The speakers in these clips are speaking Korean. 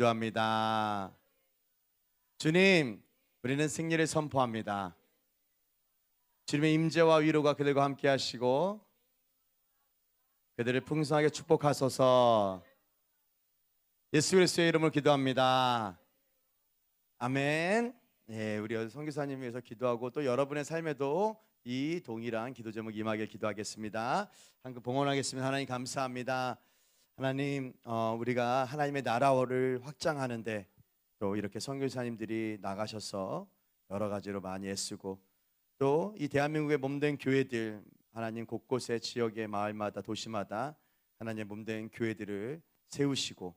기도합니다. 주님, 우리는 승리를 선포합니다. 주님의 임재와 위로가 그들과 함께 하시고 그들을 풍성하게 축복하소서. 예수 그리스도의 이름으로 기도합니다. 아멘. 예, 우리 선교사님 위해서 기도하고 또 여러분의 삶에도 이 동일한 기도 제목 임하길 기도하겠습니다. 한번 봉헌하겠습니다. 하나님 감사합니다. 하나님, 우리가 하나님의 나라를 확장하는데 또 이렇게 선교사님들이 나가셔서 여러 가지로 많이 애쓰고 또 이 대한민국의 몸된 교회들, 하나님 곳곳에 지역의 마을마다 도시마다 하나님의 몸된 교회들을 세우시고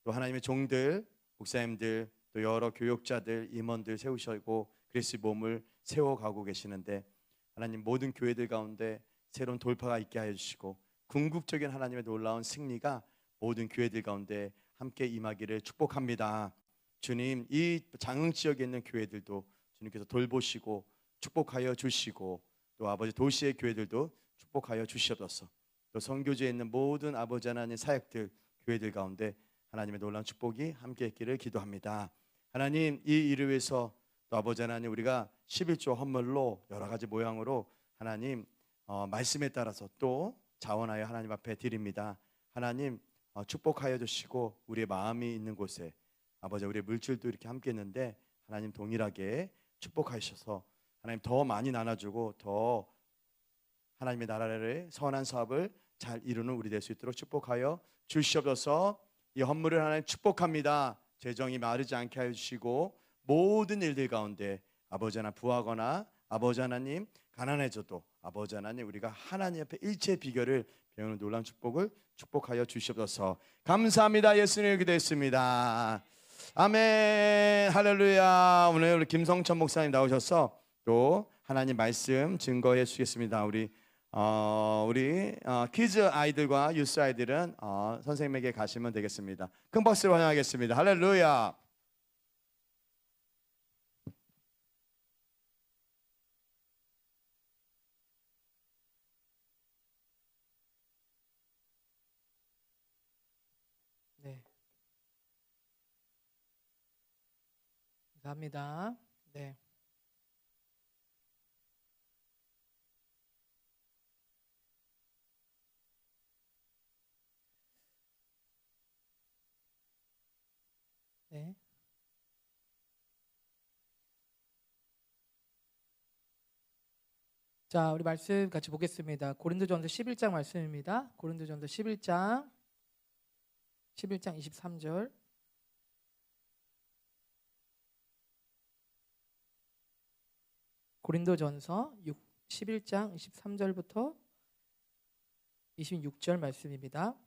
또 하나님의 종들, 목사님들, 또 여러 교육자들, 임원들 세우시고 그리스도의 몸을 세워가고 계시는데 하나님 모든 교회들 가운데 새로운 돌파가 있게 하여 주시고 궁극적인 하나님의 놀라운 승리가 모든 교회들 가운데 함께 임하기를 축복합니다. 주님, 이 장흥 지역에 있는 교회들도 주님께서 돌보시고 축복하여 주시고 또 아버지 도시의 교회들도 축복하여 주시옵소서. 또 선교지에 있는 모든 아버지 하나님 사역들, 교회들 가운데 하나님의 놀라운 축복이 함께 있기를 기도합니다. 하나님, 이 일을 위해서 또 아버지 하나님 우리가 11조 헌물로 여러 가지 모양으로 하나님 말씀에 따라서 또 자원하여 하나님 앞에 드립니다. 하나님 축복하여 주시고 우리의 마음이 있는 곳에 아버지 우리의 물질도 이렇게 함께 있는데 하나님 동일하게 축복하셔서 하나님 더 많이 나눠주고 더 하나님의 나라를 선한 사업을 잘 이루는 우리 될 수 있도록 축복하여 주시옵소서. 이 헌물을 하나님 축복합니다. 재정이 마르지 않게 하여 주시고 모든 일들 가운데 아버지 하나 부하거나 아버지 하나님 가난해져도 아버지 하나님 우리가 하나님 앞에 일체의 비결을 배우는 놀라운 축복을 축복하여 주시옵소서. 감사합니다. 예수님을 기도했습니다. 아멘. 할렐루야. 오늘 우리 김성천 목사님 나오셔서 또 하나님 말씀 증거해 주시겠습니다. 우리 키즈 아이들과 유스 아이들은 선생님에게 가시면 되겠습니다. 큰 박수로 환영하겠습니다. 할렐루야. 네, 감사합니다. 네. 네. 자, 우리 말씀 같이 보겠습니다. 고린도전서 11장 말씀입니다. 고린도전서 11장 23절. 고린도전서 11장 23절부터 26절 말씀입니다.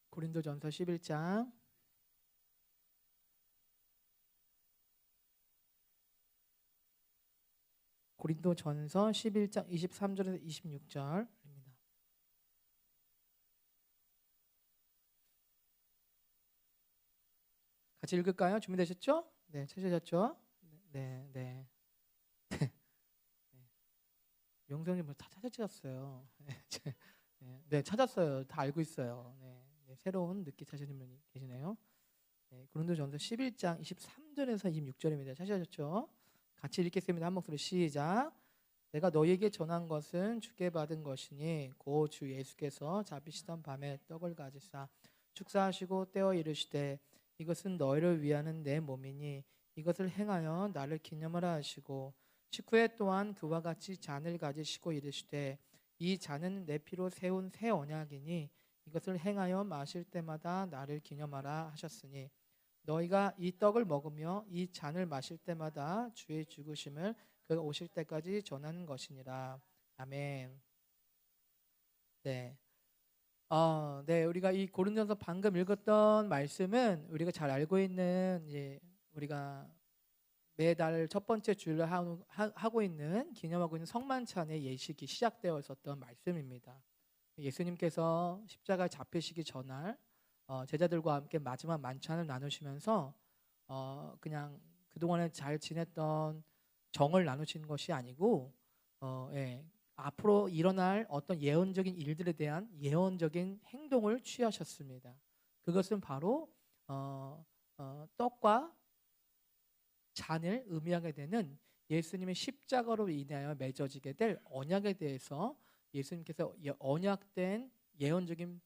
고린도전서 11장 고린도전서 11장 23절에서 26절입니다. 같이 읽을까요? 준비되셨죠? 네, 찾으셨죠? 네, 네. 영성님 다 찾으셨어요. 네, 찾았어요. 다 알고 있어요. 네, 새로운 늦게 찾으신 분이 계시네요. 네, 고린도전서 11장 23절에서 26절입니다. 찾으셨죠? 같이 읽겠습니다. 한 목소리 시작. 내가 너희에게 전한 것은 주께 받은 것이니 곧 주 예수께서 잡히시던 밤에 떡을 가지사 축사하시고 떼어 이르시되 이것은 너희를 위하는 내 몸이니 이것을 행하여 나를 기념하라 하시고 식후에 또한 그와 같이 잔을 가지시고 이르시되 이 잔은 내 피로 세운 새 언약이니 이것을 행하여 마실 때마다 나를 기념하라 하셨으니 너희가 이 떡을 먹으며 이 잔을 마실 때마다 주의 죽으심을 그가 오실 때까지 전하는 것이니라. 아멘. 네. 네, 우리가 이 고린도전서 방금 읽었던 말씀은 우리가 잘 알고 있는 우리가 매달 첫 번째 주일날 하고 있는 기념하고 있는 성만찬의 예식이 시작되어 있었던 말씀입니다. 예수님께서 십자가에 잡히시기 전날 제자들과 함께 마지막 만찬을 나누시면서 그냥 그동안에 잘 지냈던 정을 나누시는 것이 아니고 앞으로 일어날 어떤 예언적인 일들에 대한 예언적인 행동을 취하셨습니다. 그것은 바로 떡과 잔을 의미하게 되는 예수님의 십자가로 인하여 맺어지게 될 언약에 대해서 예수님께서 언약된 예언적인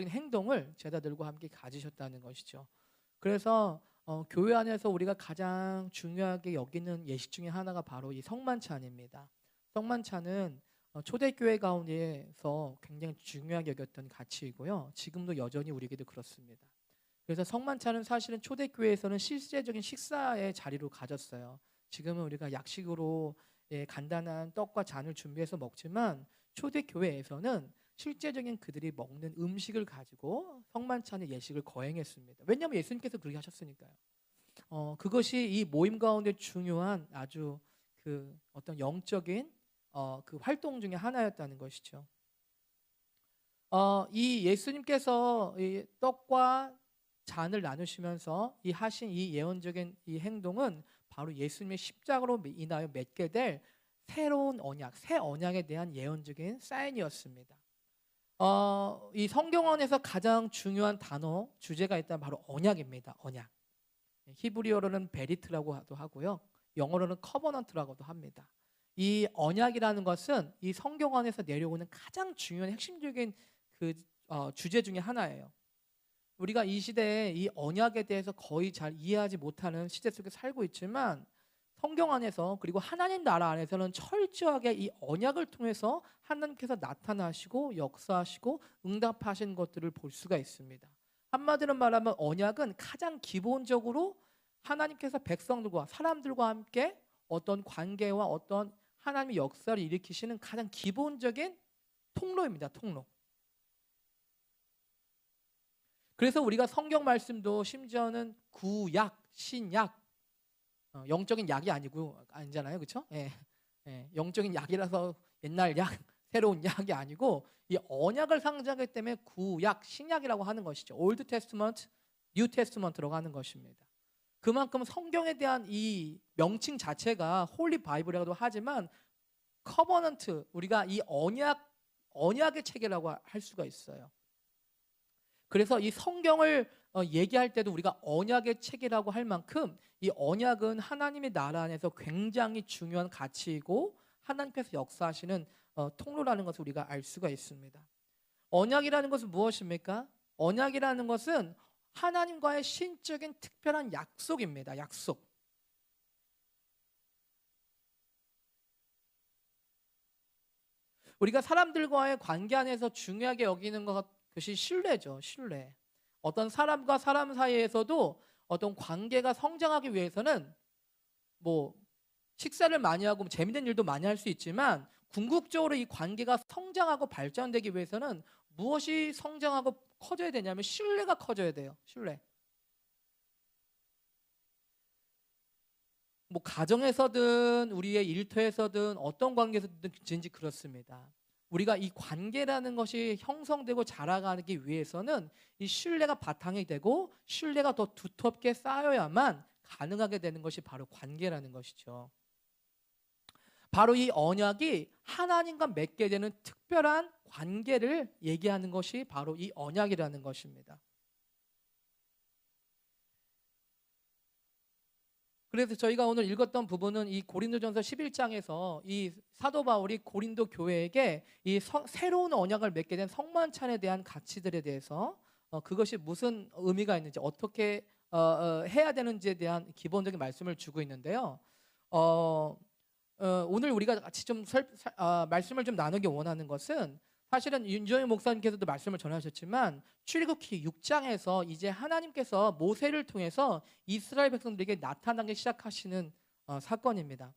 행동을 제자들과 함께 가지셨다는 것이죠. 그래서 교회 안에서 우리가 가장 중요하게 여기는 예식 중에 하나가 바로 이 성만찬입니다. 성만찬은 초대교회 가운데서 굉장히 중요하게 여겼던 가치이고요. 지금도 여전히 우리에게도 그렇습니다. 그래서 성만찬은 사실은 초대교회에서는 실제적인 식사의 자리로 가졌어요. 지금은 우리가 약식으로 간단한 떡과 잔을 준비해서 먹지만 초대교회에서는 실제적인 그들이 먹는 음식을 가지고 성만찬의 예식을 거행했습니다. 왜냐하면 예수님께서 그렇게 하셨으니까요. 그것이 이 모임 가운데 중요한 아주 그 어떤 영적인 그 활동 중에 하나였다는 것이죠. 이 예수님께서 이 떡과 잔을 나누시면서 하신 이 예언적인 이 행동은 바로 예수님의 십자가로 인하여 맺게 될 새로운 언약, 새 언약에 대한 예언적인 사인이었습니다. 이 성경원에서 가장 중요한 단어, 주제가 있다면 바로 언약입니다. 언약. 히브리어로는 베리트라고도 하고요. 영어로는 커버넌트라고도 합니다. 이 언약이라는 것은 이 성경원에서 내려오는 가장 중요한 핵심적인 그 주제 중에 하나예요. 우리가 이 시대에 이 언약에 대해서 거의 잘 이해하지 못하는 시대 속에 살고 있지만 성경 안에서 그리고 하나님 나라 안에서는 철저하게 이 언약을 통해서 하나님께서 나타나시고 역사하시고 응답하신 것들을 볼 수가 있습니다. 한마디로 말하면 언약은 가장 기본적으로 하나님께서 백성들과 사람들과 함께 어떤 관계와 어떤 하나님의 역사를 일으키시는 가장 기본적인 통로입니다. 통로. 그래서 우리가 성경 말씀도 심지어는 구약, 신약, 영적인 약이 아니잖아요, 그렇죠? 영적인 약이라서 옛날 약, 새로운 약이 아니고 이 언약을 상징하기 때문에 구약, 신약이라고 하는 것이죠. 올드 테스트먼트, 뉴 테스트먼트라고 하는 것입니다. 그만큼 성경에 대한 이 명칭 자체가 홀리 바이블이라고도 하지만 커버넌트, 우리가 이 언약의 체계라고 할 수가 있어요. 그래서 이 성경을 얘기할 때도 우리가 언약의 체계라고 할 만큼 이 언약은 하나님의 나라 안에서 굉장히 중요한 가치이고 하나님께서 역사하시는 통로라는 것을 우리가 알 수가 있습니다. 언약이라는 것은 무엇입니까? 언약이라는 것은 하나님과의 신적인 특별한 약속입니다. 약속. 우리가 사람들과의 관계 안에서 중요하게 여기는 것이 신뢰죠. 신뢰. 어떤 사람과 사람 사이에서도 어떤 관계가 성장하기 위해서는 뭐 식사를 많이 하고 재밌는 일도 많이 할 수 있지만 궁극적으로 이 관계가 성장하고 발전되기 위해서는 무엇이 성장하고 커져야 되냐면 신뢰가 커져야 돼요. 신뢰. 뭐 가정에서든 우리의 일터에서든 어떤 관계에서든지 그렇습니다. 우리가 이 관계라는 것이 형성되고 자라가기 위해서는 이 신뢰가 바탕이 되고 신뢰가 더 두텁게 쌓여야만 가능하게 되는 것이 바로 관계라는 것이죠. 바로 이 언약이 하나님과 맺게 되는 특별한 관계를 얘기하는 것이 바로 이 언약이라는 것입니다. 그래서 저희가 오늘 읽었던 부분은 이 고린도전서 11장에서 이 사도 바울이 고린도 교회에게 이 새로운 언약을 맺게 된 성만찬에 대한 가치들에 대해서 그것이 무슨 의미가 있는지 어떻게 해야 되는지에 대한 기본적인 말씀을 주고 있는데요. 오늘 우리가 같이 좀 말씀을 좀 나누기 원하는 것은 사실은 윤정희 목사님께서도 말씀을 전하셨지만 출애굽기 6장에서 이제 하나님께서 모세를 통해서 이스라엘 백성들에게 나타나기 시작하시는 사건입니다.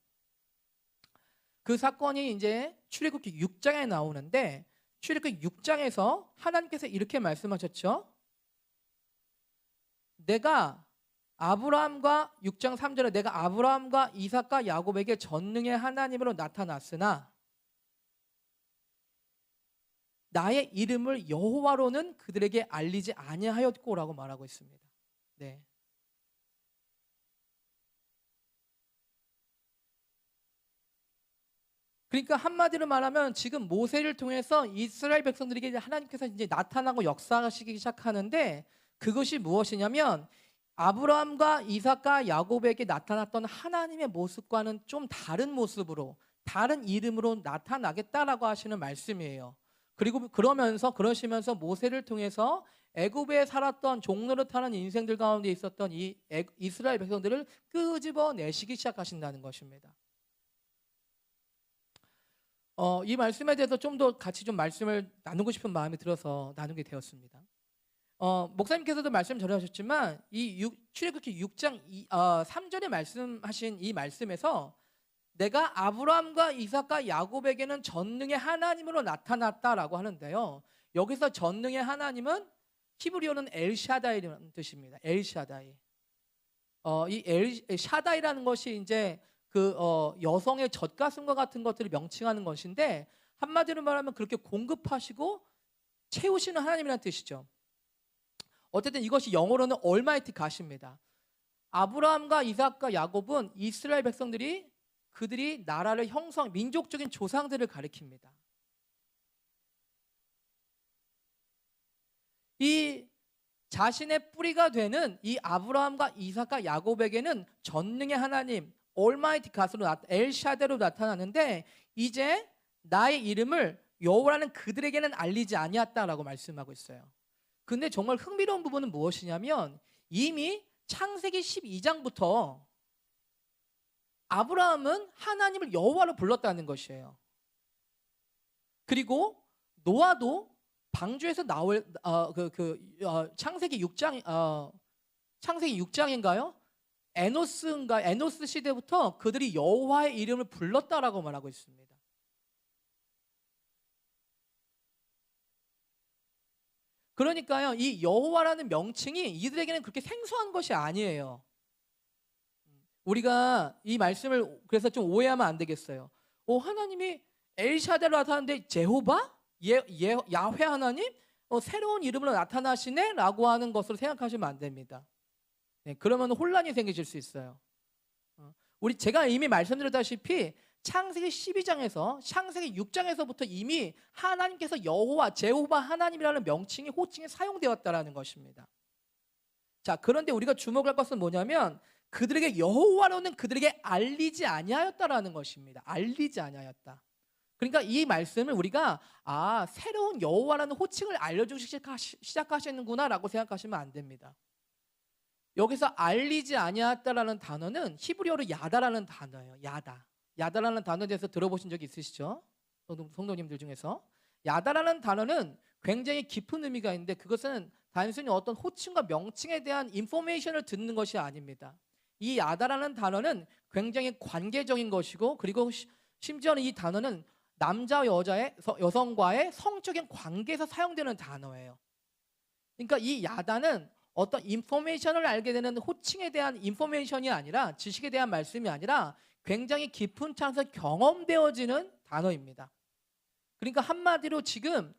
그 사건이 이제 출애굽기 6장에 나오는데 출애굽기 6장에서 하나님께서 이렇게 말씀하셨죠. 내가 아브라함과 6장 3절에 내가 아브라함과 이삭과 야곱에게 전능의 하나님으로 나타났으나 나의 이름을 여호와로는 그들에게 알리지 아니하였고라고 말하고 있습니다. 네. 그러니까 한마디로 말하면 지금 모세를 통해서 이스라엘 백성들에게 하나님께서 이제 나타나고 역사하시기 시작하는데, 그것이 무엇이냐면 아브라함과 이삭과 야곱에게 나타났던 하나님의 모습과는 좀 다른 모습으로, 다른 이름으로 나타나겠다라고 하시는 말씀이에요. 그리고 그러시면서 모세를 통해서 애굽에 살았던 종노릇하는 인생들 가운데 있었던 이 이스라엘 백성들을 끄집어내시기 시작하신다는 것입니다. 이 말씀에 대해서 좀 더 같이 좀 말씀을 나누고 싶은 마음이 들어서 나누게 되었습니다. 목사님께서도 말씀 전하셨지만 이 출애굽기 6장 3절에 말씀하신 이 말씀에서 내가 아브라함과 이삭과 야곱에게는 전능의 하나님으로 나타났다라고 하는데요. 여기서 전능의 하나님은 히브리어는 엘샤다이라는 뜻입니다. 엘샤다이. 이 엘샤다이라는 것이 이제 그 여성의 젖가슴과 같은 것들을 명칭하는 것인데, 한마디로 말하면 그렇게 공급하시고 채우시는 하나님이라는 뜻이죠. 어쨌든 이것이 영어로는 Almighty God입니다. 아브라함과 이삭과 야곱은 이스라엘 백성들이 그들이 나라를 민족적인 조상들을 가리킵니다. 이 자신의 뿌리가 되는 이 아브라함과 이삭과 야곱에게는 전능의 하나님 Almighty God으로 엘샤데로 나타나는데, 이제 나의 이름을 여호와라는 그들에게는 알리지 아니었다라고 말씀하고 있어요. 근데 정말 흥미로운 부분은 무엇이냐면 이미 창세기 12장부터 아브라함은 하나님을 여호와로 불렀다는 것이에요. 그리고 노아도 방주에서 나올 창세기 6장인가요? 에노스 시대부터 그들이 여호와의 이름을 불렀다라고 말하고 있습니다. 그러니까요, 이 여호와라는 명칭이 이들에게는 그렇게 생소한 것이 아니에요. 우리가 이 말씀을 그래서 좀 오해하면 안 되겠어요. 하나님이 엘샤다로 나타나는데 제호바? 야훼 하나님? 새로운 이름으로 나타나시네? 라고 하는 것으로 생각하시면 안 됩니다. 네, 그러면 혼란이 생기실 수 있어요. 제가 이미 말씀드렸다시피 창세기 12장에서 창세기 6장에서부터 이미 하나님께서 여호와, 제호바 하나님이라는 명칭이 호칭이 사용되었다라는 것입니다. 자, 그런데 우리가 주목할 것은 뭐냐면 그들에게 여호와로는 그들에게 알리지 아니하였다라는 것입니다. 알리지 아니하였다. 그러니까 이 말씀을 우리가 새로운 여호와라는 호칭을 알려주기 시작하시는구나라고 생각하시면 안 됩니다. 여기서 알리지 아니하였다라는 단어는 히브리어로 야다라는 단어예요. 야다라는 단어에 대해서 들어보신 적 있으시죠? 성도님들 중에서. 야다라는 단어는 굉장히 깊은 의미가 있는데, 그것은 단순히 어떤 호칭과 명칭에 대한 인포메이션을 듣는 것이 아닙니다. 이 야다라는 단어는 굉장히 관계적인 것이고, 그리고 심지어는 이 단어는 남자 여성과의 성적인 관계에서 사용되는 단어예요. 그러니까 이 야다는 어떤 인포메이션을 알게 되는 호칭에 대한 인포메이션이 아니라, 지식에 대한 말씀이 아니라 굉장히 깊은 차에서 경험되어지는 단어입니다. 그러니까 한마디로 지금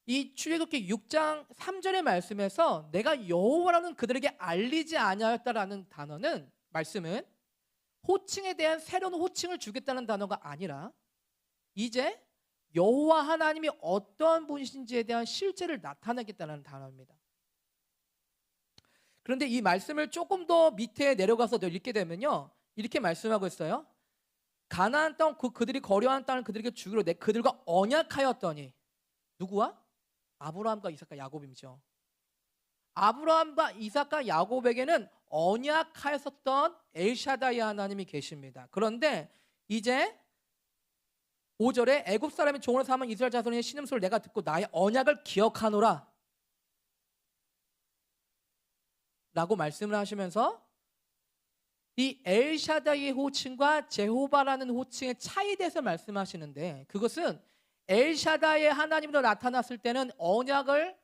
이 출애굽기 6장 3절의 말씀에서 내가 여호와라는 그들에게 알리지 아니하였다라는 단어는, 말씀은 호칭에 대한 새로운 호칭을 주겠다는 단어가 아니라 이제 여호와 하나님이 어떤 분이신지에 대한 실제를 나타내겠다는 단어입니다. 그런데 이 말씀을 조금 더 밑에 내려가서 읽게 되면요, 이렇게 말씀하고 있어요. 가나안 땅, 그들이 거류한 땅을 그들에게 주기로 내 그들과 언약하였더니, 누구와? 아브라함과 이삭과 야곱이죠. 아브라함과 이삭과 야곱에게는 언약하였었던 엘샤다이 하나님이 계십니다. 그런데 이제 5절에 애굽 사람이 종으로 삼은 이스라엘 자손의 신음소리를 내가 듣고 나의 언약을 기억하노라 라고 말씀을 하시면서 이 엘샤다이의 호칭과 제호바라는 호칭의 차이에 대해서 말씀하시는데, 그것은 엘샤다이의 하나님으로 나타났을 때는 언약을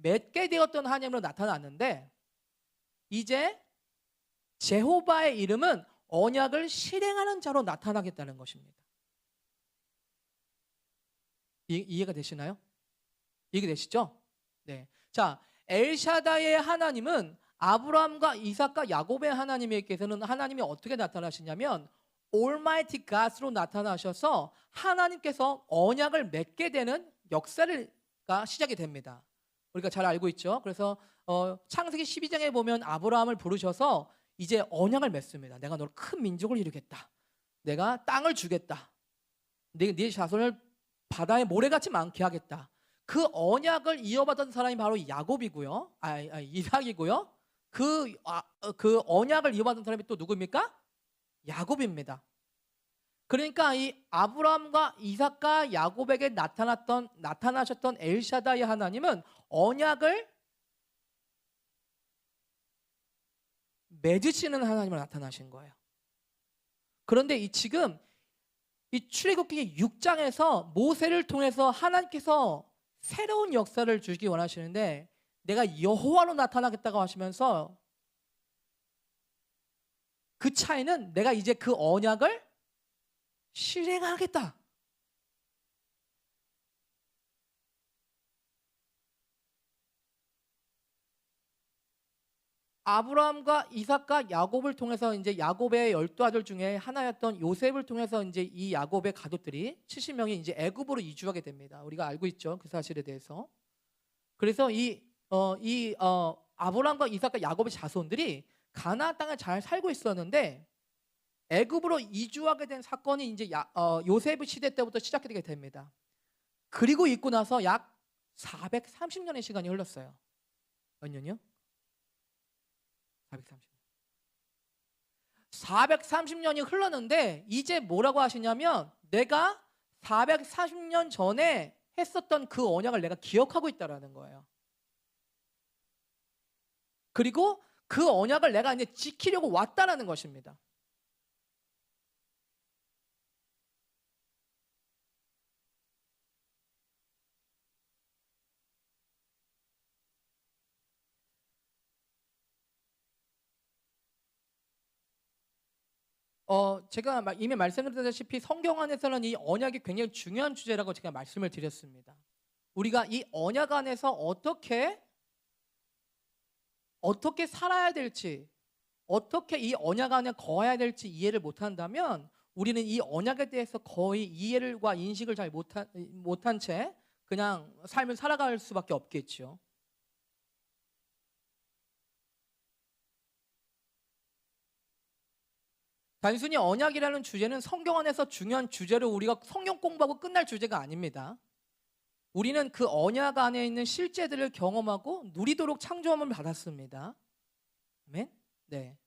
맺게 되었던 하나님으로 나타났는데, 이제 제호바의 이름은 언약을 실행하는 자로 나타나겠다는 것입니다. 이해가 되시나요? 이해되시죠? 네. 자, 엘샤다이의 하나님은 아브라함과 이삭과 야곱의 하나님에게서는 하나님이 어떻게 나타나시냐면 Almighty God으로 나타나셔서 하나님께서 언약을 맺게 되는 역사가 시작이 됩니다. 우리가 잘 알고 있죠. 그래서 창세기 12장에 보면 아브라함을 부르셔서 이제 언약을 맺습니다. 내가 너를 큰 민족을 이루겠다. 내가 땅을 주겠다. 네 자손을 바다의 모래같이 많게 하겠다. 그 언약을 이어받은 사람이 바로 야곱이고요. 이삭이고요. 그 언약을 이어받은 사람이 또 누구입니까? 야곱입니다. 그러니까 이 아브라함과 이삭과 야곱에게 나타나셨던 엘샤다이 하나님은 언약을 맺으시는 하나님으로 나타나신 거예요. 그런데 지금 이 출애굽기 6장에서 모세를 통해서 하나님께서 새로운 역사를 주시기 원하시는데 내가 여호와로 나타나겠다고 하시면서 그 차이는 내가 이제 그 언약을 실행하겠다. 아브라함과 이삭과 야곱을 통해서 이제 야곱의 12아들 중에 하나였던 요셉을 통해서 이제 이 야곱의 가족들이 70명이 이제 애굽으로 이주하게 됩니다. 우리가 알고 있죠. 그 사실에 대해서. 그래서 아브라함과 이삭과 야곱의 자손들이 가나안 땅에 잘 살고 있었는데 애굽으로 이주하게 된 사건이 이제 요셉의 시대 때부터 시작되게 됩니다. 그리고 있고 나서 약 430년의 시간이 흘렀어요. 몇 년이요? 430년이 흘렀는데 이제 뭐라고 하시냐면 내가 430년 전에 했었던 그 언약을 내가 기억하고 있다라는 거예요. 그리고 그 언약을 내가 이제 지키려고 왔다라는 것입니다. 제가 이미 말씀드렸다시피 성경 안에서는 이 언약이 굉장히 중요한 주제라고 제가 말씀을 드렸습니다. 우리가 이 언약 안에서 어떻게 살아야 될지, 어떻게 이 언약 안에 거해야 될지 이해를 못한다면 우리는 이 언약에 대해서 거의 이해를과 인식을 잘 못한 채 그냥 삶을 살아갈 수밖에 없겠죠. 단순히 언약이라는 주제는 성경 안에서 중요한 주제로 우리가 성경 공부하고 끝날 주제가 아닙니다. 우리는 그 언약 안에 있는 실제들을 경험하고 누리도록 창조함을 받았습니다. 아멘? 네.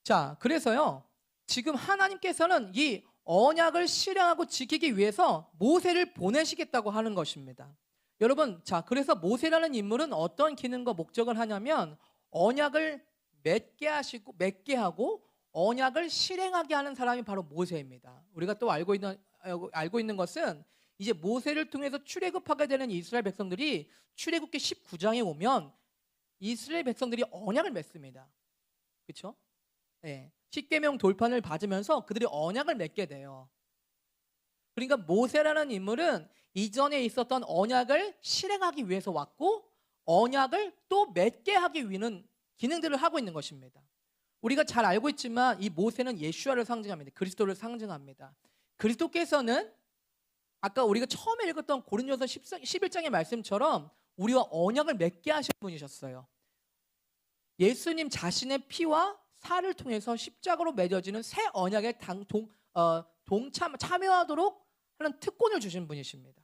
자, 그래서요. 지금 하나님께서는 이 언약을 실행하고 지키기 위해서 모세를 보내시겠다고 하는 것입니다. 여러분, 자, 그래서 모세라는 인물은 어떤 기능과 목적을 하냐면 언약을 맺게 하고 언약을 실행하게 하는 사람이 바로 모세입니다. 우리가 또 알고 있는 것은 이제 모세를 통해서 출애굽하게 되는 이스라엘 백성들이 출애굽기 19장에 오면 이스라엘 백성들이 언약을 맺습니다. 그렇죠? 네. 십계명 돌판을 받으면서 그들이 언약을 맺게 돼요. 그러니까 모세라는 인물은 이전에 있었던 언약을 실행하기 위해서 왔고 언약을 또 맺게 하기 위한 기능들을 하고 있는 것입니다. 우리가 잘 알고 있지만 이 모세는 예수와를 상징합니다. 그리스도를 상징합니다. 그리스도께서는 아까 우리가 처음에 읽었던 고린도서 11장의 말씀처럼 우리와 언약을 맺게 하신 분이셨어요. 예수님 자신의 피와 살을 통해서 십자가로 맺어지는 새 언약에 참여하도록 하는 특권을 주신 분이십니다.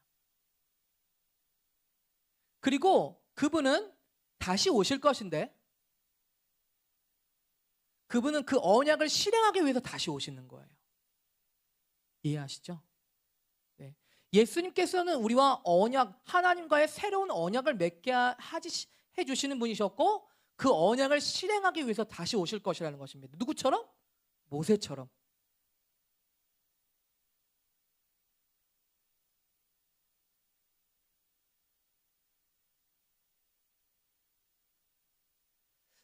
그리고 그분은 다시 오실 것인데 그분은 그 언약을 실행하기 위해서 다시 오시는 거예요. 이해하시죠? 네. 예수님께서는 우리와 하나님과의 새로운 언약을 맺게 해주시는 분이셨고 그 언약을 실행하기 위해서 다시 오실 것이라는 것입니다. 누구처럼? 모세처럼.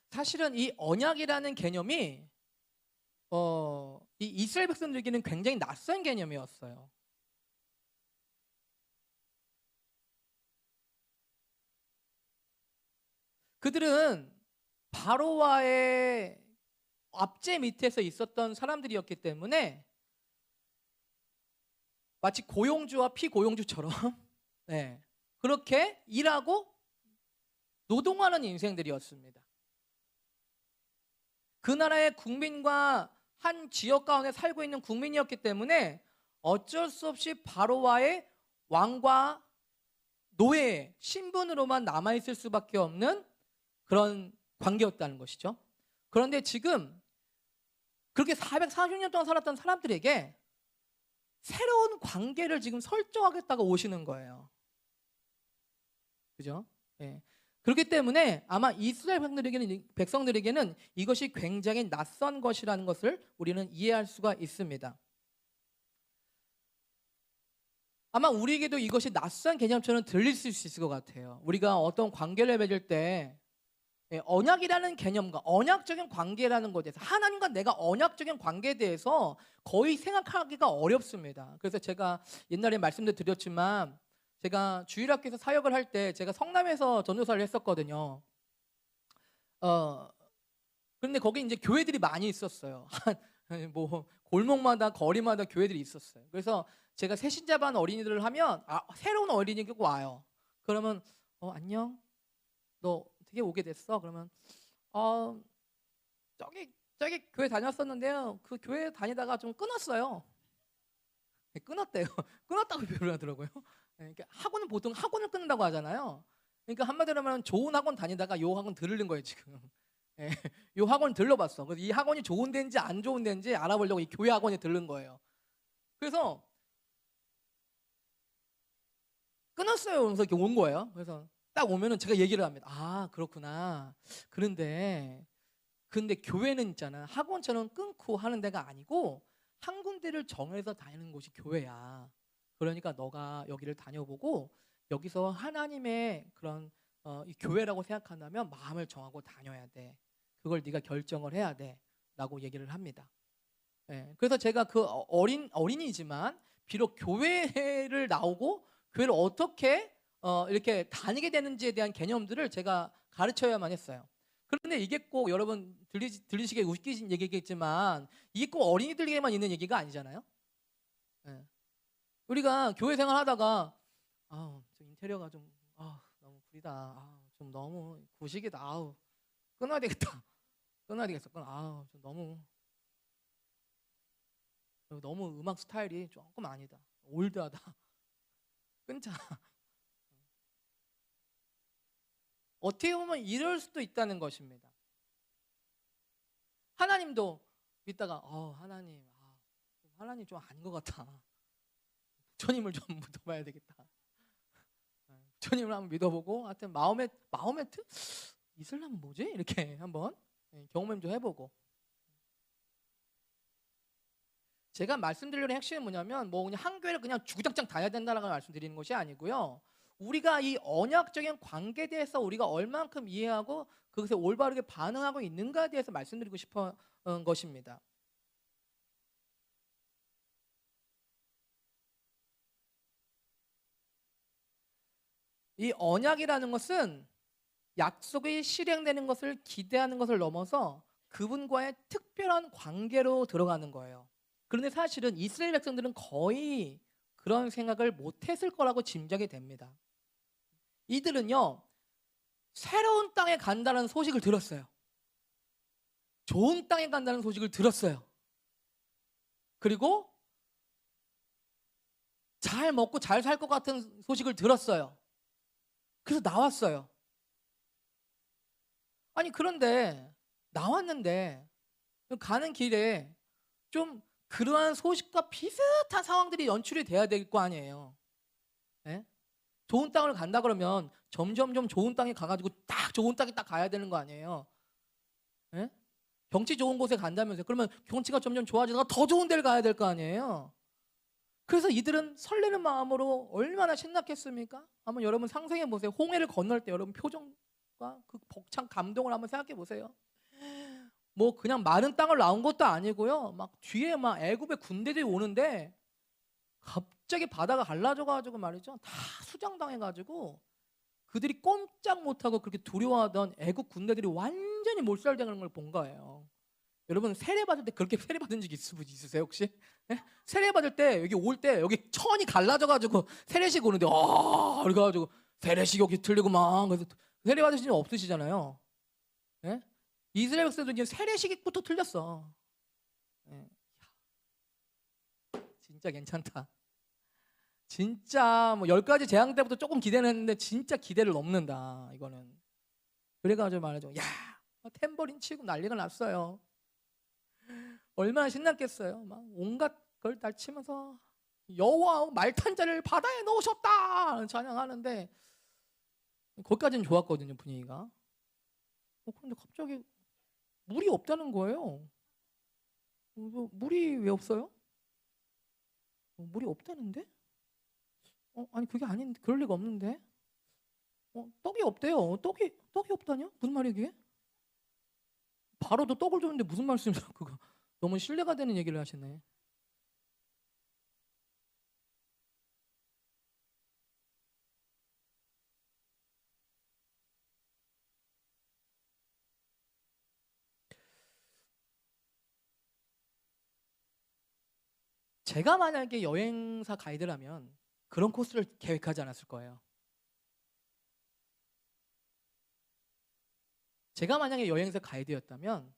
사실은 이 언약이라는 개념이 이 이스라엘 백성들에게는 굉장히 낯선 개념이었어요. 그들은 바로와의 압제 밑에서 있었던 사람들이었기 때문에 마치 고용주와 피고용주처럼 네, 그렇게 일하고 노동하는 인생들이었습니다. 그 나라의 국민과 한 지역 가운데 살고 있는 국민이었기 때문에 어쩔 수 없이 바로와의 왕과 노예, 신분으로만 남아있을 수밖에 없는 그런 관계였다는 것이죠. 그런데 지금 그렇게 440년 동안 살았던 사람들에게 새로운 관계를 지금 설정하겠다고 오시는 거예요. 그죠? 예. 그렇기 때문에 아마 이스라엘 백성들에게는 이것이 굉장히 낯선 것이라는 것을 우리는 이해할 수가 있습니다. 아마 우리에게도 이것이 낯선 개념처럼 들릴 수 있을 것 같아요. 우리가 어떤 관계를 맺을 때 언약이라는 개념과 언약적인 관계라는 것에 대해서 하나님과 내가 언약적인 관계에 대해서 거의 생각하기가 어렵습니다. 그래서 제가 옛날에 말씀도 드렸지만 제가 주일학교에서 사역을 할 때 제가 성남에서 전도사를 했었거든요. 그런데 거기 이제 교회들이 많이 있었어요. 뭐 골목마다 거리마다 교회들이 있었어요. 그래서 제가 새신자반 어린이들을 하면 새로운 어린이가 와요. 그러면 안녕, 너 어떻게 오게 됐어? 그러면 저기 교회 다녔었는데요. 그 교회 다니다가 좀 끊었어요. 끊었대요. 끊었다고 표현을 하더라고요. 그러니까 학원은 보통 학원을 끊는다고 하잖아요. 그러니까 한마디로 하면 좋은 학원 다니다가 요 학원 들르는 거예요 지금. 요 학원 들러봤어. 그래서 이 학원이 좋은 데인지 안 좋은 데인지 알아보려고 이 교회 학원에 들른 거예요. 그래서 끊었어요. 그래서 이렇게 온 거예요. 그래서 딱 오면은 제가 얘기를 합니다. 아 그렇구나. 근데 교회는 있잖아. 학원처럼 끊고 하는 데가 아니고 한 군데를 정해서 다니는 곳이 교회야. 그러니까 너가 여기를 다녀보고 여기서 하나님의 그런 이 교회라고 생각한다면 마음을 정하고 다녀야 돼. 그걸 네가 결정을 해야 돼. 라고 얘기를 합니다. 그래서 제가 그 어린이지만 비록 교회를 나오고 교회를 어떻게 이렇게 다니게 되는지에 대한 개념들을 제가 가르쳐야만 했어요. 그런데 이게 꼭 여러분 들리시기에 웃기신 얘기겠지만 이게 꼭 어린이들에게만 있는 얘기가 아니잖아요. 우리가 교회 생활하다가 저 인테리어가 좀 너무 구리다. 좀 너무 구식이다. 끊어야 되겠다. 좀 너무 음악 스타일이 조금 아니다. 올드하다. 끊자. 어떻게 보면 이럴 수도 있다는 것입니다. 하나님도 믿다가 하나님 좀 아닌 것 같아. 부처님을 좀 믿어봐야 되겠다. 부처님을 한번 믿어보고 하여튼 마호메트? 이슬람은 뭐지? 이렇게 한번 경험 좀 해보고. 제가 말씀드리려는 핵심은 뭐냐면 그냥 한 교회를 그냥 주구장창 다녀야 된다는 걸 말씀드리는 것이 아니고요. 우리가 이 언약적인 관계에 대해서 우리가 얼만큼 이해하고 그것에 올바르게 반응하고 있는가에 대해서 말씀드리고 싶은 것입니다. 이 언약이라는 것은 약속이 실행되는 것을 기대하는 것을 넘어서 그분과의 특별한 관계로 들어가는 거예요. 그런데 사실은 이스라엘 백성들은 거의 그런 생각을 못했을 거라고 짐작이 됩니다. 이들은요 새로운 땅에 간다는 소식을 들었어요. 좋은 땅에 간다는 소식을 들었어요. 그리고 잘 먹고 잘 살 것 같은 소식을 들었어요. 그래서 나왔어요. 그런데 나왔는데 가는 길에 좀 그러한 소식과 비슷한 상황들이 연출이 돼야 될 거 아니에요. 좋은 땅을 간다 그러면 점점 좋은 땅에 가가지고 딱 좋은 땅에 딱 가야 되는 거 아니에요. 경치 좋은 곳에 간다면서요. 그러면 경치가 점점 좋아지다가 더 좋은 데를 가야 될 거 아니에요. 그래서 이들은 설레는 마음으로 얼마나 신났겠습니까? 한번 여러분 상상해 보세요. 홍해를 건널 때 여러분 표정과 그 벅찬 감동을 한번 생각해 보세요. 그냥 마른 땅을 나온 것도 아니고요. 막 뒤에 애굽의 군대들이 오는데 갑자기 바다가 갈라져 가지고 말이죠. 다 수장당해 가지고 그들이 꼼짝 못하고 그렇게 두려워하던 애국 군대들이 완전히 몰살당하는 걸 본 거예요. 여러분 세례받을 때 그렇게 세례받은 적 있으세요 혹시? 네? 세례받을 때 여기 올 때 여기 천이 갈라져가지고 세례식 오는데 그래가지고 세례식 여기 틀리고만 그래서 세례받으신 적 없으시잖아요. 네? 이스라엘 백성도 이제 세례식부터 틀렸어. 네. 진짜 괜찮다. 진짜 뭐 10가지 재앙 때부터 조금 기대는 했는데 진짜 기대를 넘는다 이거는. 그래가지고 말하죠. 야 탬버린 치고 난리가 났어요. 얼마나 신났겠어요. 막 온갖 걸 다 치면서 여호와 말탄 자를 바다에 넣으셨다 찬양하는데 거기까지는 좋았거든요 분위기가. 그런데 갑자기 물이 없다는 거예요. 물이 왜 없어요? 물이 없다는데? 아니 그게 아닌데 그럴 리가 없는데. 떡이 없대요. 떡이 없다뇨? 무슨 말이야 이게? 바로도 떡을 줬는데 무슨 말씀이야 그거? 너무 신뢰가 되는 얘기를 하시네. 제가 만약에 여행사 가이드라면 그런 코스를 계획하지 않았을 거예요. 제가 만약에 여행사 가이드였다면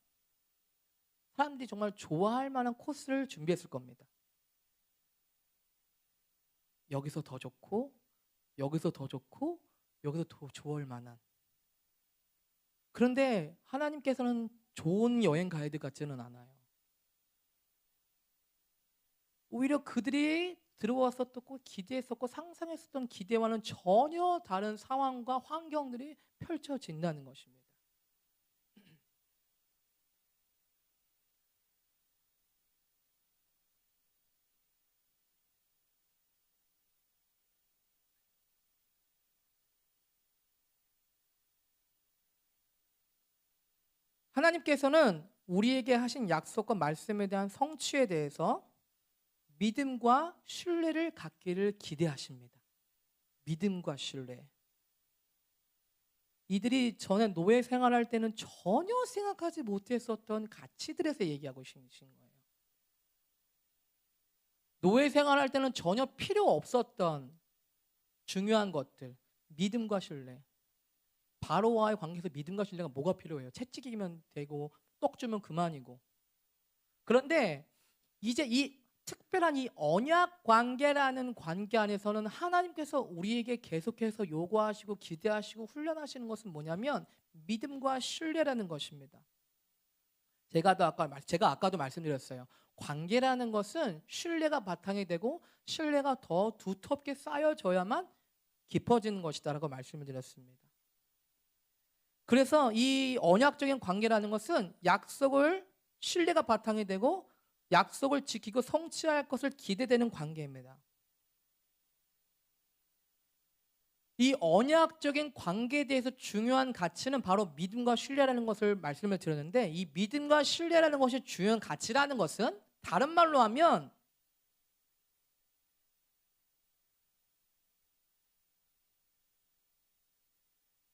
사람들이 정말 좋아할 만한 코스를 준비했을 겁니다. 여기서 더 좋고 여기서 더 좋고 여기서 더 좋을 만한. 그런데 하나님께서는 좋은 여행 가이드 같지는 않아요. 오히려 그들이 들어왔었고 기대했었고 상상했었던 기대와는 전혀 다른 상황과 환경들이 펼쳐진다는 것입니다. 하나님께서는 우리에게 하신 약속과 말씀에 대한 성취에 대해서 믿음과 신뢰를 갖기를 기대하십니다. 믿음과 신뢰. 이들이 전에 노예 생활할 때는 전혀 생각하지 못했었던 가치들에서 얘기하고 계신 거예요. 노예 생활할 때는 전혀 필요 없었던 중요한 것들, 믿음과 신뢰. 바로와의 관계에서 믿음과 신뢰가 뭐가 필요해요? 채찍이면 되고 떡 주면 그만이고. 그런데 이제 이 특별한 이 언약 관계라는 관계 안에서는 하나님께서 우리에게 계속해서 요구하시고 기대하시고 훈련하시는 것은 뭐냐면 믿음과 신뢰라는 것입니다. 제가 아까도 말씀드렸어요. 관계라는 것은 신뢰가 바탕이 되고 신뢰가 더 두텁게 쌓여져야만 깊어지는 것이다라고 말씀을 드렸습니다. 그래서 이 언약적인 관계라는 것은 약속을 신뢰가 바탕이 되고 약속을 지키고 성취할 것을 기대되는 관계입니다. 이 언약적인 관계에 대해서 중요한 가치는 바로 믿음과 신뢰라는 것을 말씀을 드렸는데 이 믿음과 신뢰라는 것이 중요한 가치라는 것은 다른 말로 하면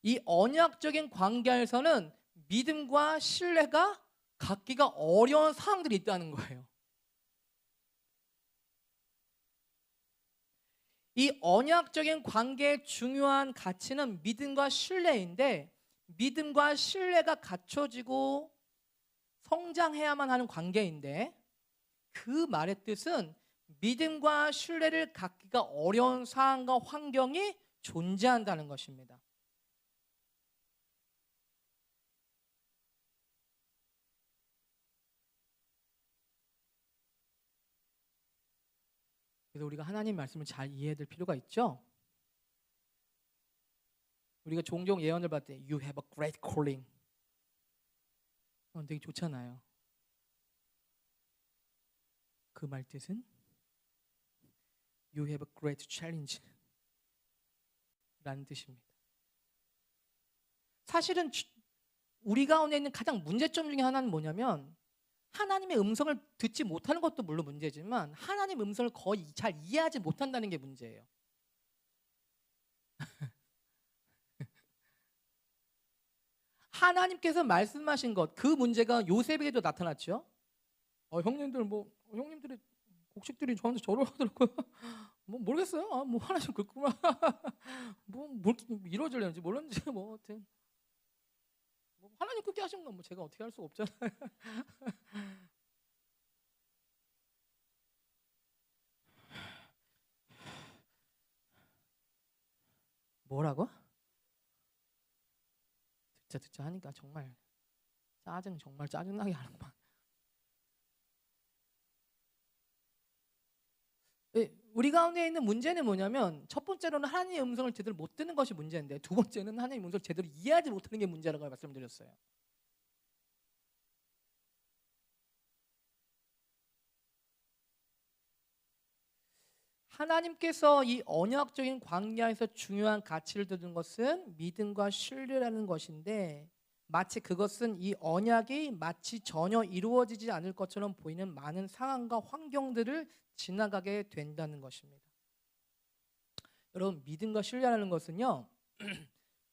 이 언약적인 관계에서는 믿음과 신뢰가 갖기가 어려운 상황들이 있다는 거예요. 이 언약적인 관계의 중요한 가치는 믿음과 신뢰인데 믿음과 신뢰가 갖춰지고 성장해야만 하는 관계인데 그 말의 뜻은 믿음과 신뢰를 갖기가 어려운 상황과 환경이 존재한다는 것입니다. 그래서 우리가 하나님 말씀을 잘 이해해야 될 필요가 있죠. 우리가 종종 예언을 받을 때 You have a great calling 되게 좋잖아요. 그 말 뜻은 You have a great challenge 라는 뜻입니다. 사실은 우리 가운데 있는 가장 문제점 중에 하나는 뭐냐면 하나님의 음성을 듣지 못하는 것도 물론 문제지만 하나님의 음성을 거의 잘 이해하지 못한다는 게 문제예요. 하나님께서 말씀하신 것, 그 문제가 요셉에게도 나타났죠. 형님들 형님들이 곡식들이 저한테 절을 하더라고요. 뭐 모르겠어요. 뭐 하나님 그렇구나. 뭐 이루어질는지 몰랐는지 뭐 하여튼 뭐 하나님 그렇게 하신 건 뭐 제가 어떻게 할 수가 없잖아요. 뭐라고? 듣자 하니까 정말 정말 짜증나게 하는구만. 우리 가운데 있는 문제는 뭐냐면, 첫 번째로는 하나님의 음성을 제대로 못 듣는 것이 문제인데, 두 번째는 하나님의 음성을 제대로 이해하지 못하는 게 문제라고 말씀드렸어요. 하나님께서 이 언약적인 관계에서 중요한 가치를 두는 것은 믿음과 신뢰라는 것인데, 마치 그것은 이 언약이 마치 전혀 이루어지지 않을 것처럼 보이는 많은 상황과 환경들을 지나가게 된다는 것입니다. 여러분, 믿음과 신뢰라는 것은요,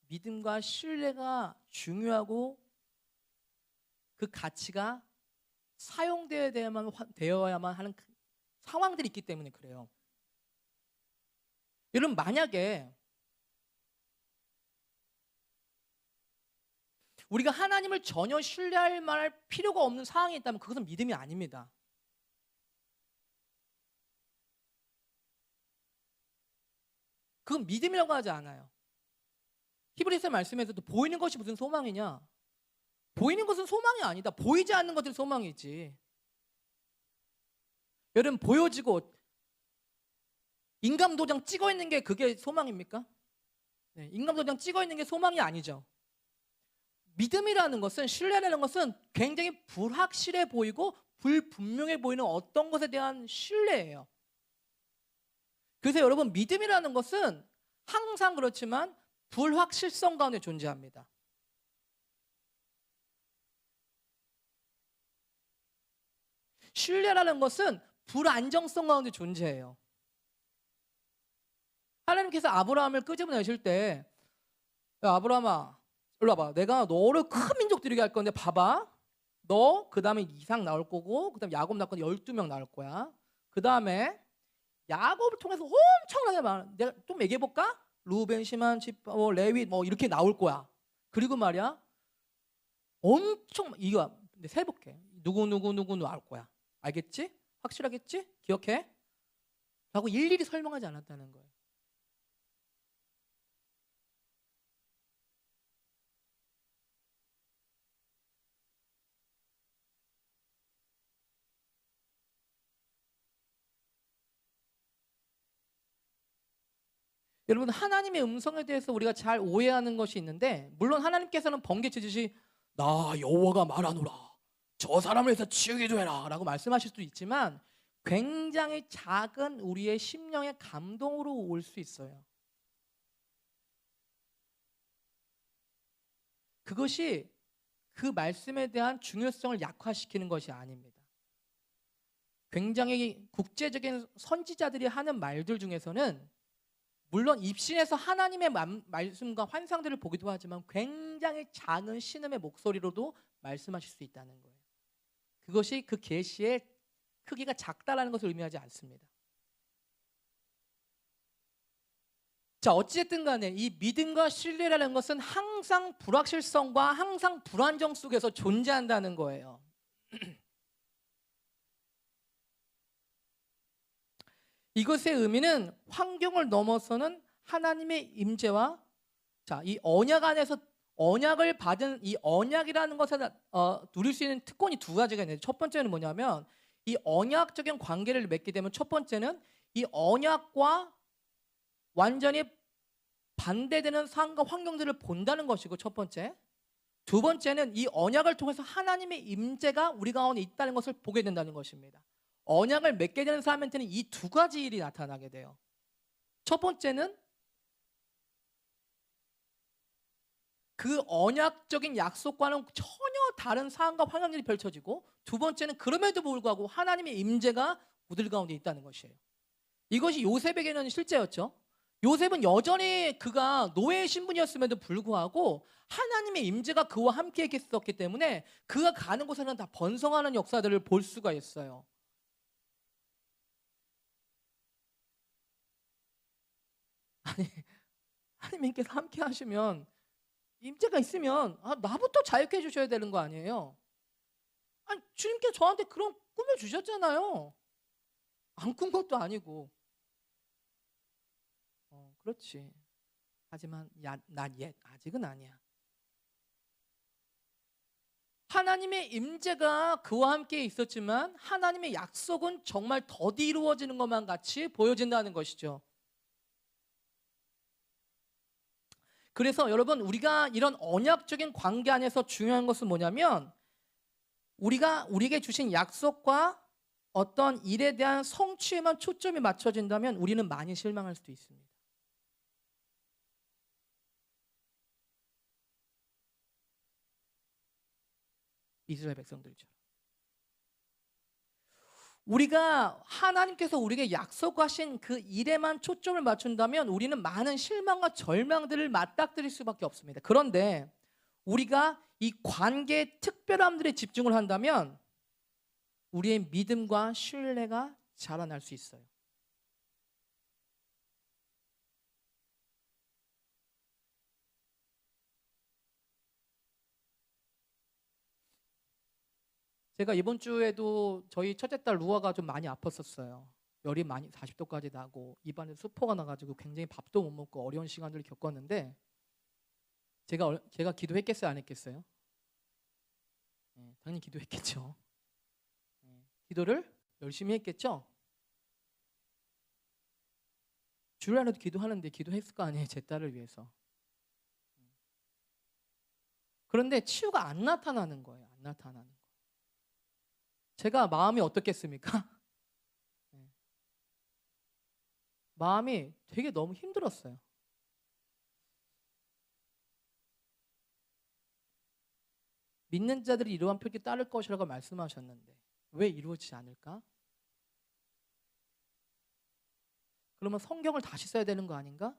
믿음과 신뢰가 중요하고 그 가치가 사용되어야만 하는 상황들이 있기 때문에 그래요. 여러분, 만약에 우리가 하나님을 전혀 신뢰할 만할 필요가 없는 상황이 있다면 그것은 믿음이 아닙니다. 그건 믿음이라고 하지 않아요. 히브리서 말씀에서도 보이는 것이 무슨 소망이냐? 보이는 것은 소망이 아니다. 보이지 않는 것들이 소망이지. 여러분, 보여지고 인감도장 찍어 있는 게 그게 소망입니까? 네, 인감도장 찍어 있는 게 소망이 아니죠. 믿음이라는 것은, 신뢰라는 것은 굉장히 불확실해 보이고 불분명해 보이는 어떤 것에 대한 신뢰예요. 그래서 여러분, 믿음이라는 것은 항상 그렇지만 불확실성 가운데 존재합니다. 신뢰라는 것은 불안정성 가운데 존재해요. 하나님께서 아브라함을 끄집어내실 때, 야, 아브라함아, 일로 와봐. 내가 너를 큰 민족 되게 할 건데 봐봐. 너 그 다음에 이삭 나올 거고, 그 다음에 야곱 낳을 건데 12명 나올 거야. 그 다음에 야곱을 통해서 엄청나게 많아. 내가 좀 얘기해볼까? 루벤, 시몬, 레위 이렇게 나올 거야. 그리고 말이야, 엄청 이거 세볼게. 누구 나올 거야. 알겠지? 확실하겠지? 기억해? 라고 일일이 설명하지 않았다는 거예요. 여러분, 하나님의 음성에 대해서 우리가 잘 오해하는 것이 있는데, 물론 하나님께서는 번개 치듯이 나 여호와가 말하노라, 저 사람을 해서 치우기도 해라 라고 말씀하실 수도 있지만, 굉장히 작은 우리의 심령의 감동으로 올 수 있어요. 그것이 그 말씀에 대한 중요성을 약화시키는 것이 아닙니다. 굉장히 국제적인 선지자들이 하는 말들 중에서는 물론 입신에서 하나님의 말씀과 환상들을 보기도 하지만 굉장히 작은 신음의 목소리로도 말씀하실 수 있다는 거예요. 그것이 그 계시의 크기가 작다라는 것을 의미하지 않습니다. 자, 어찌됐든 간에 이 믿음과 신뢰라는 것은 항상 불확실성과 항상 불안정 속에서 존재한다는 거예요. 이것의 의미는 환경을 넘어서는 하나님의 임재와, 자, 이 언약 안에서 언약을 받은 이 언약이라는 것을 누릴 수 있는 특권이 두 가지가 있는데, 첫 번째는 뭐냐면, 이 언약적인 관계를 맺게 되면 첫 번째는 이 언약과 완전히 반대되는 상황과 환경들을 본다는 것이고, 첫 번째. 두 번째는 이 언약을 통해서 하나님의 임재가 우리 가운데 있다는 것을 보게 된다는 것입니다. 언약을 맺게 되는 사람한테는 이 두 가지 일이 나타나게 돼요. 첫 번째는 그 언약적인 약속과는 전혀 다른 상황과 환경들이 펼쳐지고, 두 번째는 그럼에도 불구하고 하나님의 임재가 우리 가운데 있다는 것이에요. 이것이 요셉에게는 실제였죠. 요셉은 여전히 그가 노예의 신분이었음에도 불구하고 하나님의 임재가 그와 함께 했었기 때문에 그가 가는 곳에는 다 번성하는 역사들을 볼 수가 있어요. 아니, 하나님께서 함께 하시면, 임재가 있으면 나부터 자유케 해주셔야 되는 거 아니에요? 아니, 주님께 저한테 그런 꿈을 주셨잖아요. 안 꾼 것도 아니고. 그렇지. 하지만 not yet. 아직은 아니야. 하나님의 임재가 그와 함께 있었지만 하나님의 약속은 정말 더디 이루어지는 것만 같이 보여진다는 것이죠. 그래서 여러분, 우리가 이런 언약적인 관계 안에서 중요한 것은 뭐냐면, 우리에게 주신 약속과 어떤 일에 대한 성취에만 초점이 맞춰진다면 우리는 많이 실망할 수도 있습니다. 이스라엘 백성들처럼. 우리가 하나님께서 우리에게 약속하신 그 일에만 초점을 맞춘다면 우리는 많은 실망과 절망들을 맞닥뜨릴 수밖에 없습니다. 그런데 우리가 이 관계의 특별함들에 집중을 한다면 우리의 믿음과 신뢰가 자라날 수 있어요. 제가 이번 주에도 저희 첫째 딸 루아가 좀 많이 아팠었어요. 열이 많이 40도까지 나고 입안에 수포가 나가지고 굉장히 밥도 못 먹고 어려운 시간들을 겪었는데, 제가 기도했겠어요, 안 했겠어요? 네, 당연히 기도했겠죠. 기도를 열심히 했겠죠. 주일 안에도 기도하는데 기도했을 거 아니에요, 제 딸을 위해서. 그런데 치유가 안 나타나는 거예요. 안 나타나는 거. 제가 마음이 어떻겠습니까? 마음이 되게 너무 힘들었어요. 믿는 자들이 이러한 표기 따를 것이라고 말씀하셨는데 왜 이루어지지 않을까? 그러면 성경을 다시 써야 되는 거 아닌가?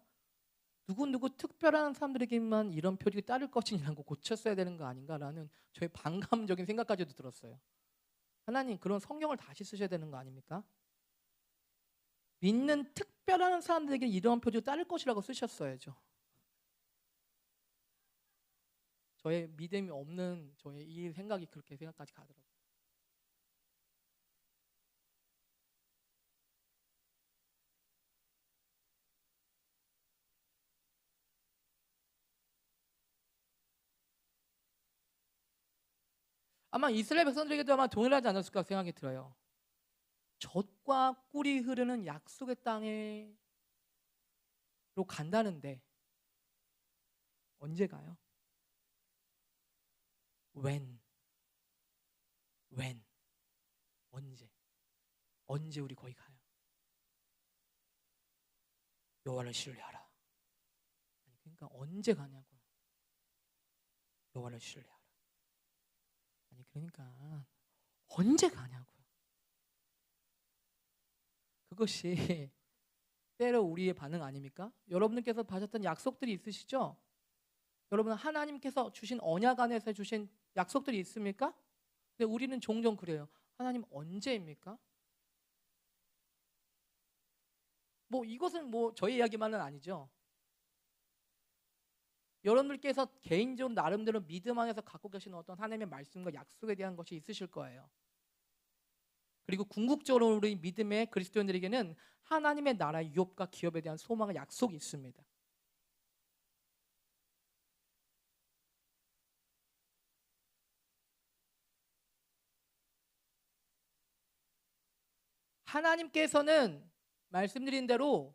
누구 특별한 사람들에게만 이런 표기 따를 것이라는 거 고쳤어야 되는 거 아닌가라는 저의 반감적인 생각까지도 들었어요. 하나님, 그런 성경을 다시 쓰셔야 되는 거 아닙니까? 믿는 특별한 사람들에게 이러한 표적을 따를 것이라고 쓰셨어야죠. 저의 믿음이 없는 저의 이 생각이 그렇게 생각까지 가더라고요. 아마 이스라엘 백성들에게도 아마 동일하지 않았을까 생각이 들어요. 젖과 꿀이 흐르는 약속의 땅으로 간다는데 언제 가요? When? 언제 우리 거기 가요? 여호와를 신뢰하라. 아니, 그러니까 언제 가냐고요. 여호와를 신뢰하라. 아니, 그러니까 언제 가냐고요. 그것이 때로 우리의 반응 아닙니까? 여러분들께서 받았던 약속들이 있으시죠? 여러분, 하나님께서 주신 언약 안에서 주신 약속들이 있습니까? 근데 우리는 종종 그래요. 하나님, 언제입니까? 뭐 이것은 뭐 저희 이야기만은 아니죠. 여러분들께서 개인적으로 나름대로 믿음 안에서 갖고 계시는 어떤 하나님의 말씀과 약속에 대한 것이 있으실 거예요. 그리고 궁극적으로 우리 믿음의 그리스도인들에게는 하나님의 나라 유업과 기업에 대한 소망과 약속이 있습니다. 하나님께서는 말씀드린 대로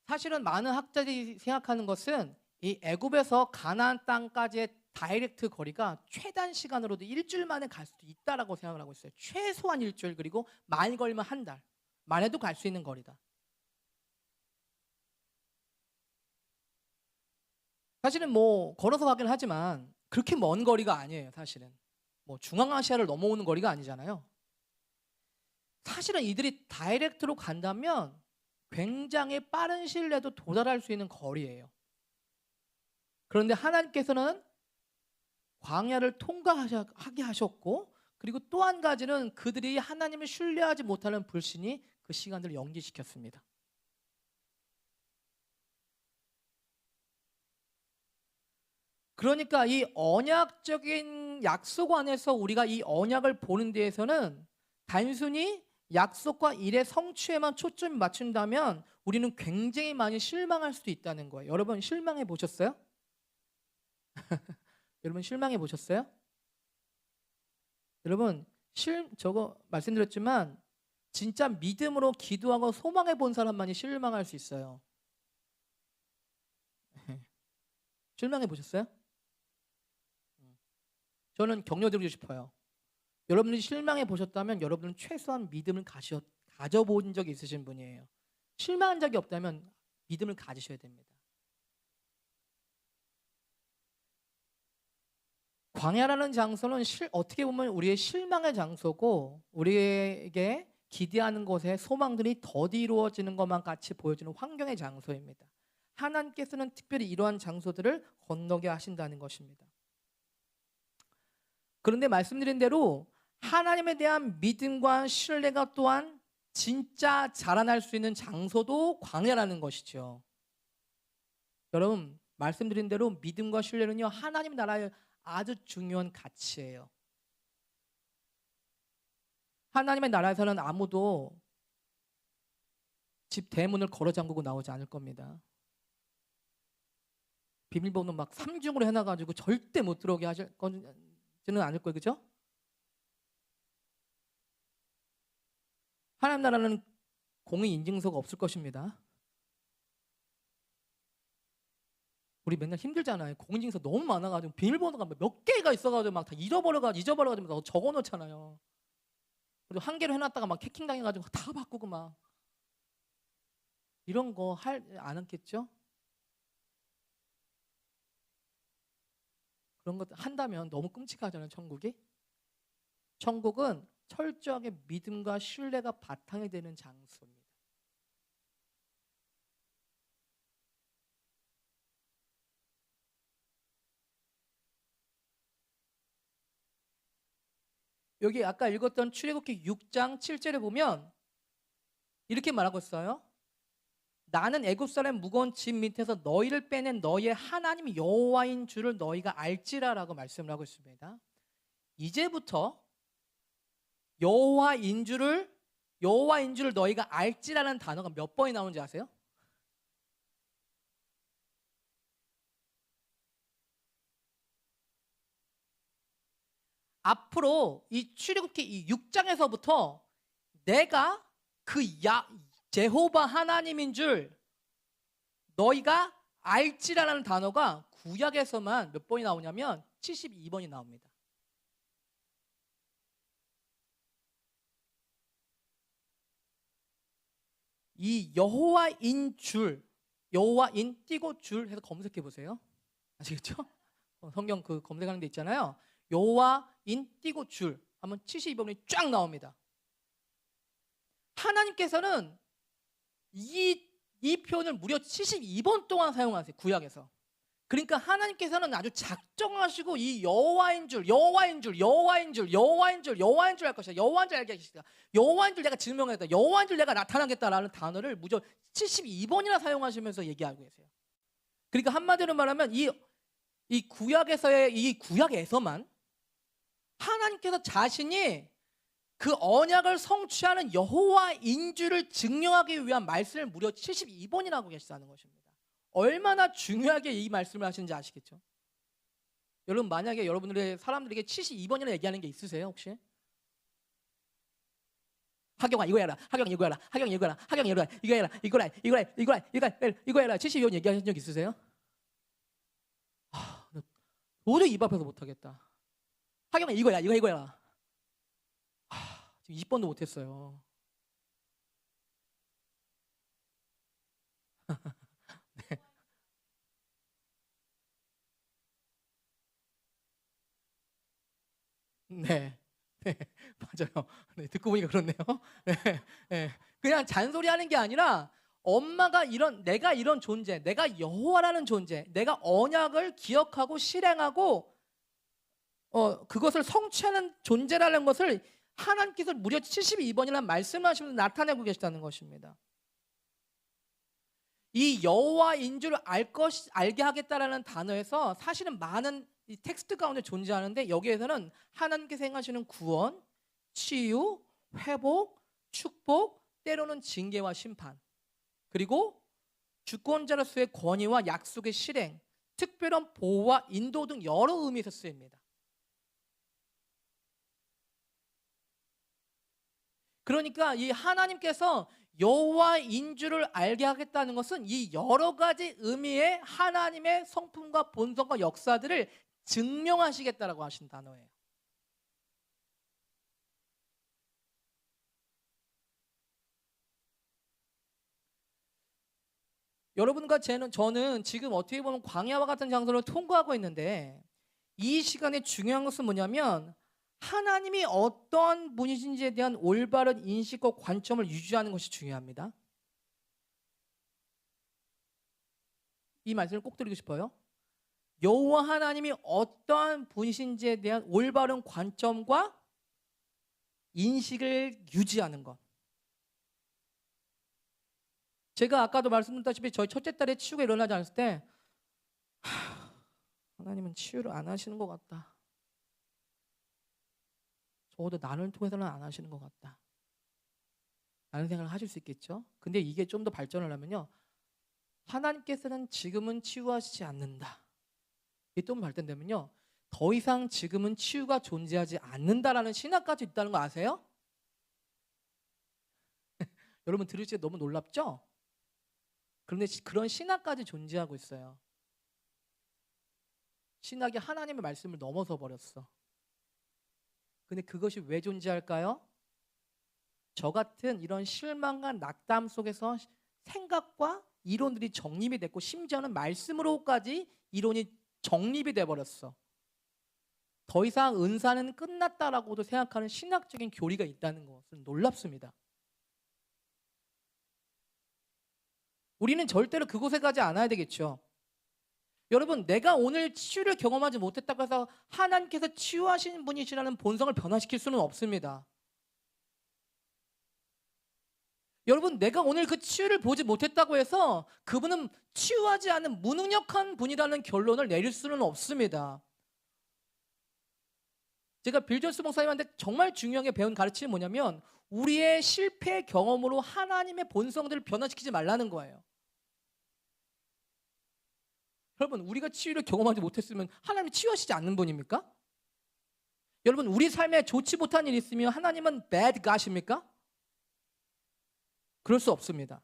사실은 많은 학자들이 생각하는 것은 이 애굽에서 가나안 땅까지의 다이렉트 거리가 최단 시간으로도 일주일 만에 갈 수도 있다라고 생각을 하고 있어요. 최소한 일주일, 그리고 많이 걸면 한 달 만에도 갈 수 있는 거리다. 사실은 뭐 걸어서 가긴 하지만 그렇게 먼 거리가 아니에요. 사실은 뭐 중앙아시아를 넘어오는 거리가 아니잖아요. 사실은 이들이 다이렉트로 간다면 굉장히 빠른 시일 내도 도달할 수 있는 거리예요. 그런데 하나님께서는 광야를 통과하게 하셨고, 그리고 또 한 가지는 그들이 하나님을 신뢰하지 못하는 불신이 그 시간들을 연기시켰습니다. 그러니까 이 언약적인 약속 안에서 우리가 이 언약을 보는 데에서는 단순히 약속과 일의 성취에만 초점을 맞춘다면 우리는 굉장히 많이 실망할 수도 있다는 거예요. 여러분 실망해 보셨어요? 여러분 실망해 보셨어요? 여러분 저거 말씀드렸지만 진짜 믿음으로 기도하고 소망해 본 사람만이 실망할 수 있어요. 실망해 보셨어요? 저는 격려드리고 싶어요. 여러분들이 실망해 보셨다면 여러분은 최소한 믿음을 가져본 적이 있으신 분이에요. 실망한 적이 없다면 믿음을 가지셔야 됩니다. 광야라는 장소는 어떻게 보면 우리의 실망의 장소고, 우리에게 기대하는 것에 소망들이 더디 이루어지는 것만 같이 보여주는 환경의 장소입니다. 하나님께서는 특별히 이러한 장소들을 건너게 하신다는 것입니다. 그런데 말씀드린 대로 하나님에 대한 믿음과 신뢰가 또한 진짜 자라날 수 있는 장소도 광야라는 것이죠. 여러분 말씀드린 대로 믿음과 신뢰는요, 하나님 나라의 아주 중요한 가치예요. 하나님의 나라에서는 아무도 집 대문을 걸어 잠그고 나오지 않을 겁니다. 비밀번호 막 3중으로 해놔가지고 절대 못 들어오게 하실 거는 않을 거예요. 그죠? 하나님 나라는 공인인증서가 없을 것입니다. 우리 맨날 힘들잖아요. 공인인증서 너무 많아가지고 비밀번호가 몇 개가 있어가지고 막 다 잊어버려가지고 적어놓잖아요. 그리고 한 개로 해놨다가 막 해킹 당해가지고 다 바꾸고 막 이런 거 안 했겠죠? 그런 것 한다면 너무 끔찍하잖아요. 천국은 철저하게 믿음과 신뢰가 바탕이 되는 장소입니다. 여기 아까 읽었던 출애굽기 6장 7절에 보면 이렇게 말하고 있어요. 나는 애굽 사람 무거운 짐 밑에서 너희를 빼낸 너희의 하나님 여호와인 줄을 너희가 알지라라고 말씀을 하고 있습니다. 이제부터 여호와인 줄을 너희가 알지라는 단어가 몇 번이 나오는지 아세요? 앞으로 이 출애굽기 이 6장에서부터 내가 그 제호바 하나님인 줄 너희가 알지라는 단어가 구약에서만 몇 번이 나오냐면 72번이 나옵니다. 이 여호와인 띄고 줄 해서 검색해 보세요. 아시겠죠? 성경 그 검색하는 데 있잖아요. 여호와인 띄고 줄 하면 72번이 쫙 나옵니다. 하나님께서는 이 표현을 무려 72번 동안 사용하세요. 구약에서. 그러니까 하나님께서는 아주 작정하시고 이 여호와인 줄 할 것이다. 여호와인 줄 알게 하시다. 여호와인 줄 내가 증명하겠다. 여호와인 줄 내가 나타나겠다라는 단어를 무려 72번이나 사용하시면서 얘기하고 계세요. 그러니까 한마디로 말하면 이 구약에서만 하나님께서 자신이 그 언약을 성취하는 여호와인 줄을 증명하기 위한 말씀을 무려 72번이나 하고 계시다는 것입니다. 얼마나 중요하게 이 말씀을 하시는지 아시겠죠? 여러분 만약에 여러분들의 사람들에게 72번이나 얘기하는 게 있으세요 혹시? 하경아 이거 해라, 하경아 이거 해라, 하경아 이거 해라, 하경아 이거 해라, 이거 해라, 이거 해라 72번 얘기하신 적 있으세요? 도저히 입 앞에서 못하겠다. 하경아 이거 해라, 이거 해라. 지금 20번도 못했어요. 네. 네, 맞아요. 네, 듣고 보니까 그렇네요. 네, 네. 그냥 잔소리 하는 게 아니라 엄마가 내가 이런 존재, 내가 여호와라는 존재, 내가 언약을 기억하고 실행하고 그것을 성취하는 존재라는 것을 하나님께서 무려 72번이나 말씀하시면서 나타내고 계시다는 것입니다. 이 여호와인 줄 알게 하겠다라는 단어에서 사실은 많은 이 텍스트 가운데 존재하는데, 여기에서는 하나님께서 행하시는 구원, 치유, 회복, 축복, 때로는 징계와 심판, 그리고 주권자로서의 권위와 약속의 실행, 특별한 보호와 인도 등 여러 의미에서 쓰입니다. 그러니까 이 하나님께서 여호와인 줄을 알게 하겠다는 것은 이 여러 가지 의미의 하나님의 성품과 본성과 역사들을 증명하시겠다라고 하신 단어예요. 여러분과 저는 지금 어떻게 보면 광야와 같은 장소를 통과하고 있는데, 이 시간에 중요한 것은 뭐냐면 하나님이 어떤 분이신지에 대한 올바른 인식과 관점을 유지하는 것이 중요합니다. 이 말씀을 꼭 드리고 싶어요. 여호와 하나님이 어떠한 분이신지에 대한 올바른 관점과 인식을 유지하는 것. 제가 아까도 말씀드렸다시피 저희 첫째 딸의 치유가 일어나지 않았을 때 하나님은 치유를 안 하시는 것 같다. 적어도 나를 통해서는 안 하시는 것 같다 라는 생각을 하실 수 있겠죠. 근데 이게 좀 더 발전을 하면요, 하나님께서는 지금은 치유하시지 않는다, 이게 좀 발전되면요, 더 이상 지금은 치유가 존재하지 않는다라는 신학까지 있다는 거 아세요? 여러분 들으실 때 너무 놀랍죠? 그런데 그런 신학까지 존재하고 있어요. 신학이 하나님의 말씀을 넘어서 버렸어. 근데 그것이 왜 존재할까요? 저 같은 이런 실망과 낙담 속에서 생각과 이론들이 정립이 됐고, 심지어는 말씀으로까지 이론이 정립이 돼버렸어. 더 이상 은사는 끝났다라고도 생각하는 신학적인 교리가 있다는 것은 놀랍습니다. 우리는 절대로 그곳에 가지 않아야 되겠죠. 여러분, 내가 오늘 치유를 경험하지 못했다고 해서 하나님께서 치유하시는 분이시라는 본성을 변화시킬 수는 없습니다. 여러분, 내가 오늘 그 치유를 보지 못했다고 해서 그분은 치유하지 않은 무능력한 분이라는 결론을 내릴 수는 없습니다. 제가 빌 존스 목사님한테 정말 중요하게 배운 가르침이 뭐냐면, 우리의 실패 경험으로 하나님의 본성들을 변화시키지 말라는 거예요. 여러분, 우리가 치유를 경험하지 못했으면 하나님이 치유하시지 않는 분입니까? 여러분, 우리 삶에 좋지 못한 일이 있으면 하나님은 bad god입니까? 그럴 수 없습니다.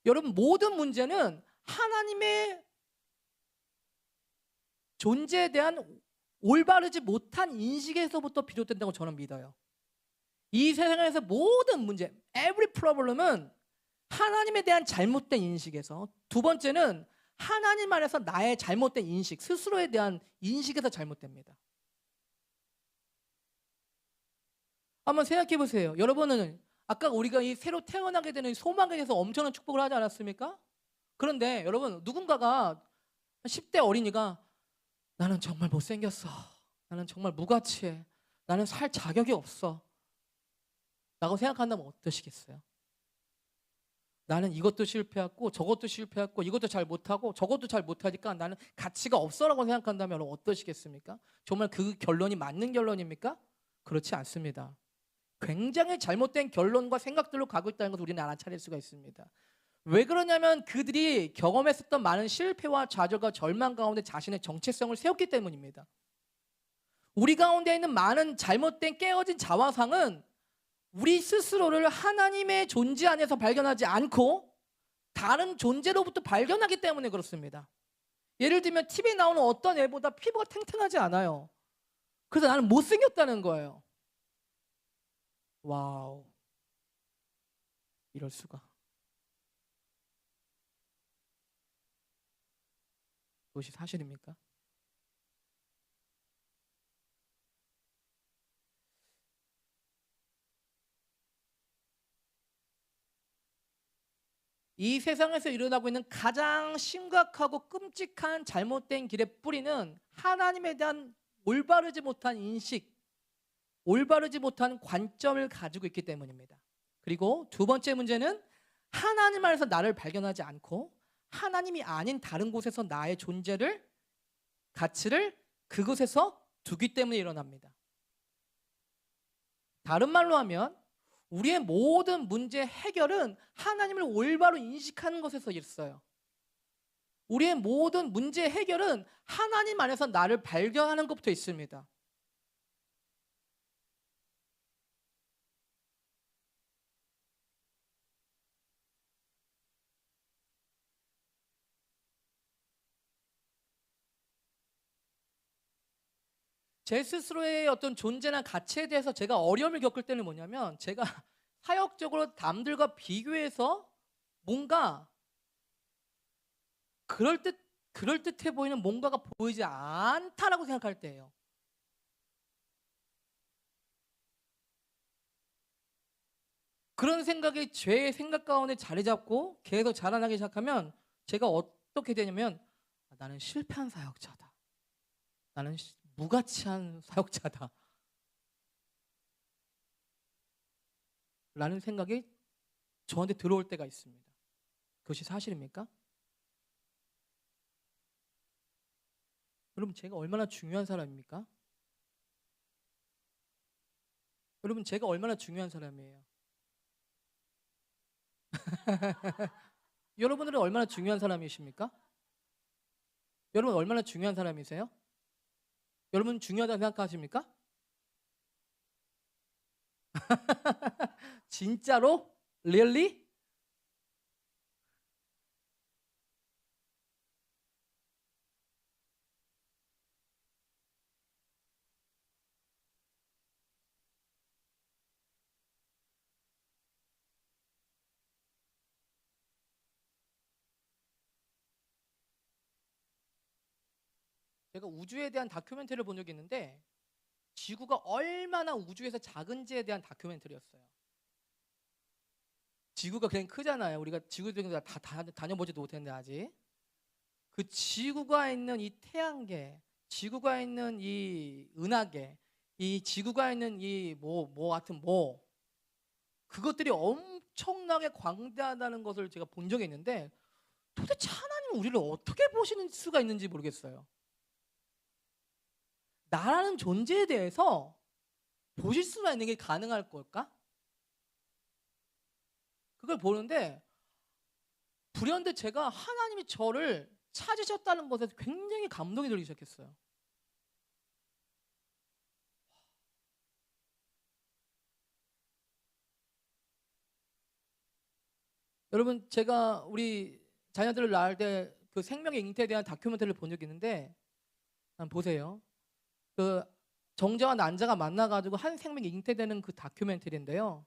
여러분, 모든 문제는 하나님의 존재에 대한 올바르지 못한 인식에서부터 비롯된다고 저는 믿어요. 이 세상에서 모든 문제, every problem은 하나님에 대한 잘못된 인식에서, 두 번째는 하나님 안에서 나의 잘못된 인식, 스스로에 대한 인식에서 잘못됩니다. 한번 생각해 보세요. 여러분은 아까 우리가 이 새로 태어나게 되는 소망에 대해서 엄청난 축복을 하지 않았습니까? 그런데 여러분, 누군가가 10대 어린이가 나는 정말 못생겼어, 나는 정말 무가치해, 나는 살 자격이 없어 라고 생각한다면 어떠시겠어요? 나는 이것도 실패했고 저것도 실패했고 이것도 잘 못하고 저것도 잘 못하니까 나는 가치가 없어라고 생각한다면 어떠시겠습니까? 정말 그 결론이 맞는 결론입니까? 그렇지 않습니다. 굉장히 잘못된 결론과 생각들로 가고 있다는 것을 우리는 알아차릴 수가 있습니다. 왜 그러냐면 그들이 경험했었던 많은 실패와 좌절과 절망 가운데 자신의 정체성을 세웠기 때문입니다. 우리 가운데 있는 많은 잘못된 깨어진 자화상은 우리 스스로를 하나님의 존재 안에서 발견하지 않고 다른 존재로부터 발견하기 때문에 그렇습니다. 예를 들면 TV에 나오는 어떤 애보다 피부가 탱탱하지 않아요. 그래서 나는 못생겼다는 거예요. 와우, 이럴 수가. 그것이 사실입니까? 이 세상에서 일어나고 있는 가장 심각하고 끔찍한 잘못된 길의 뿌리는 하나님에 대한 올바르지 못한 인식, 올바르지 못한 관점을 가지고 있기 때문입니다. 그리고 두 번째 문제는 하나님 안에서 나를 발견하지 않고 하나님이 아닌 다른 곳에서 나의 존재를, 가치를 그곳에서 두기 때문에 일어납니다. 다른 말로 하면 우리의 모든 문제 해결은 하나님을 올바로 인식하는 것에서 있어요. 우리의 모든 문제 해결은 하나님 안에서 나를 발견하는 것부터 있습니다. 제 스스로의 어떤 존재나 가치에 대해서 제가 어려움을 겪을 때는 뭐냐면 제가 사역적으로 남들과 비교해서 뭔가 그럴듯해 보이는 뭔가가 보이지 않다라고 생각할 때예요. 그런 생각이 제 생각 가운데 자리 잡고 계속 자라나기 시작하면 제가 어떻게 되냐면 나는 실패한 사역자다. 나는 무가치한 사역자다. 라는 생각이 저한테 들어올 때가 있습니다. 그것이 사실입니까? 여러분 제가 얼마나 중요한 사람입니까? 여러분 제가 얼마나 중요한 사람이에요? 여러분들은 얼마나 중요한 사람이십니까? 여러분 얼마나 중요한 사람이세요? 여러분 중요하다고 생각하십니까? 진짜로? Really? 제가 우주에 대한 다큐멘터리를 본 적이 있는데 지구가 얼마나 우주에서 작은지에 대한 다큐멘터리였어요. 지구가 그냥 크잖아요. 우리가 지구 중에 다 다녀보지도 못했는데 아직. 그 지구가 있는 이 태양계, 지구가 있는 이 은하계, 이 지구가 있는 이 하여튼 그것들이 엄청나게 광대하다는 것을 제가 본 적이 있는데 도대체 하나님은 우리를 어떻게 보시는 수가 있는지 모르겠어요. 나라는 존재에 대해서 보실 수가 있는 게 가능할 걸까? 그걸 보는데 불현듯 제가 하나님이 저를 찾으셨다는 것에 굉장히 감동이 들기 시작했어요. 여러분 제가 우리 자녀들을 낳을 때 그 생명의 잉태에 대한 다큐멘터리를 본 적이 있는데 한번 보세요. 그 정자와 난자가 만나가지고 한 생명이 잉태되는 그 다큐멘터리인데요.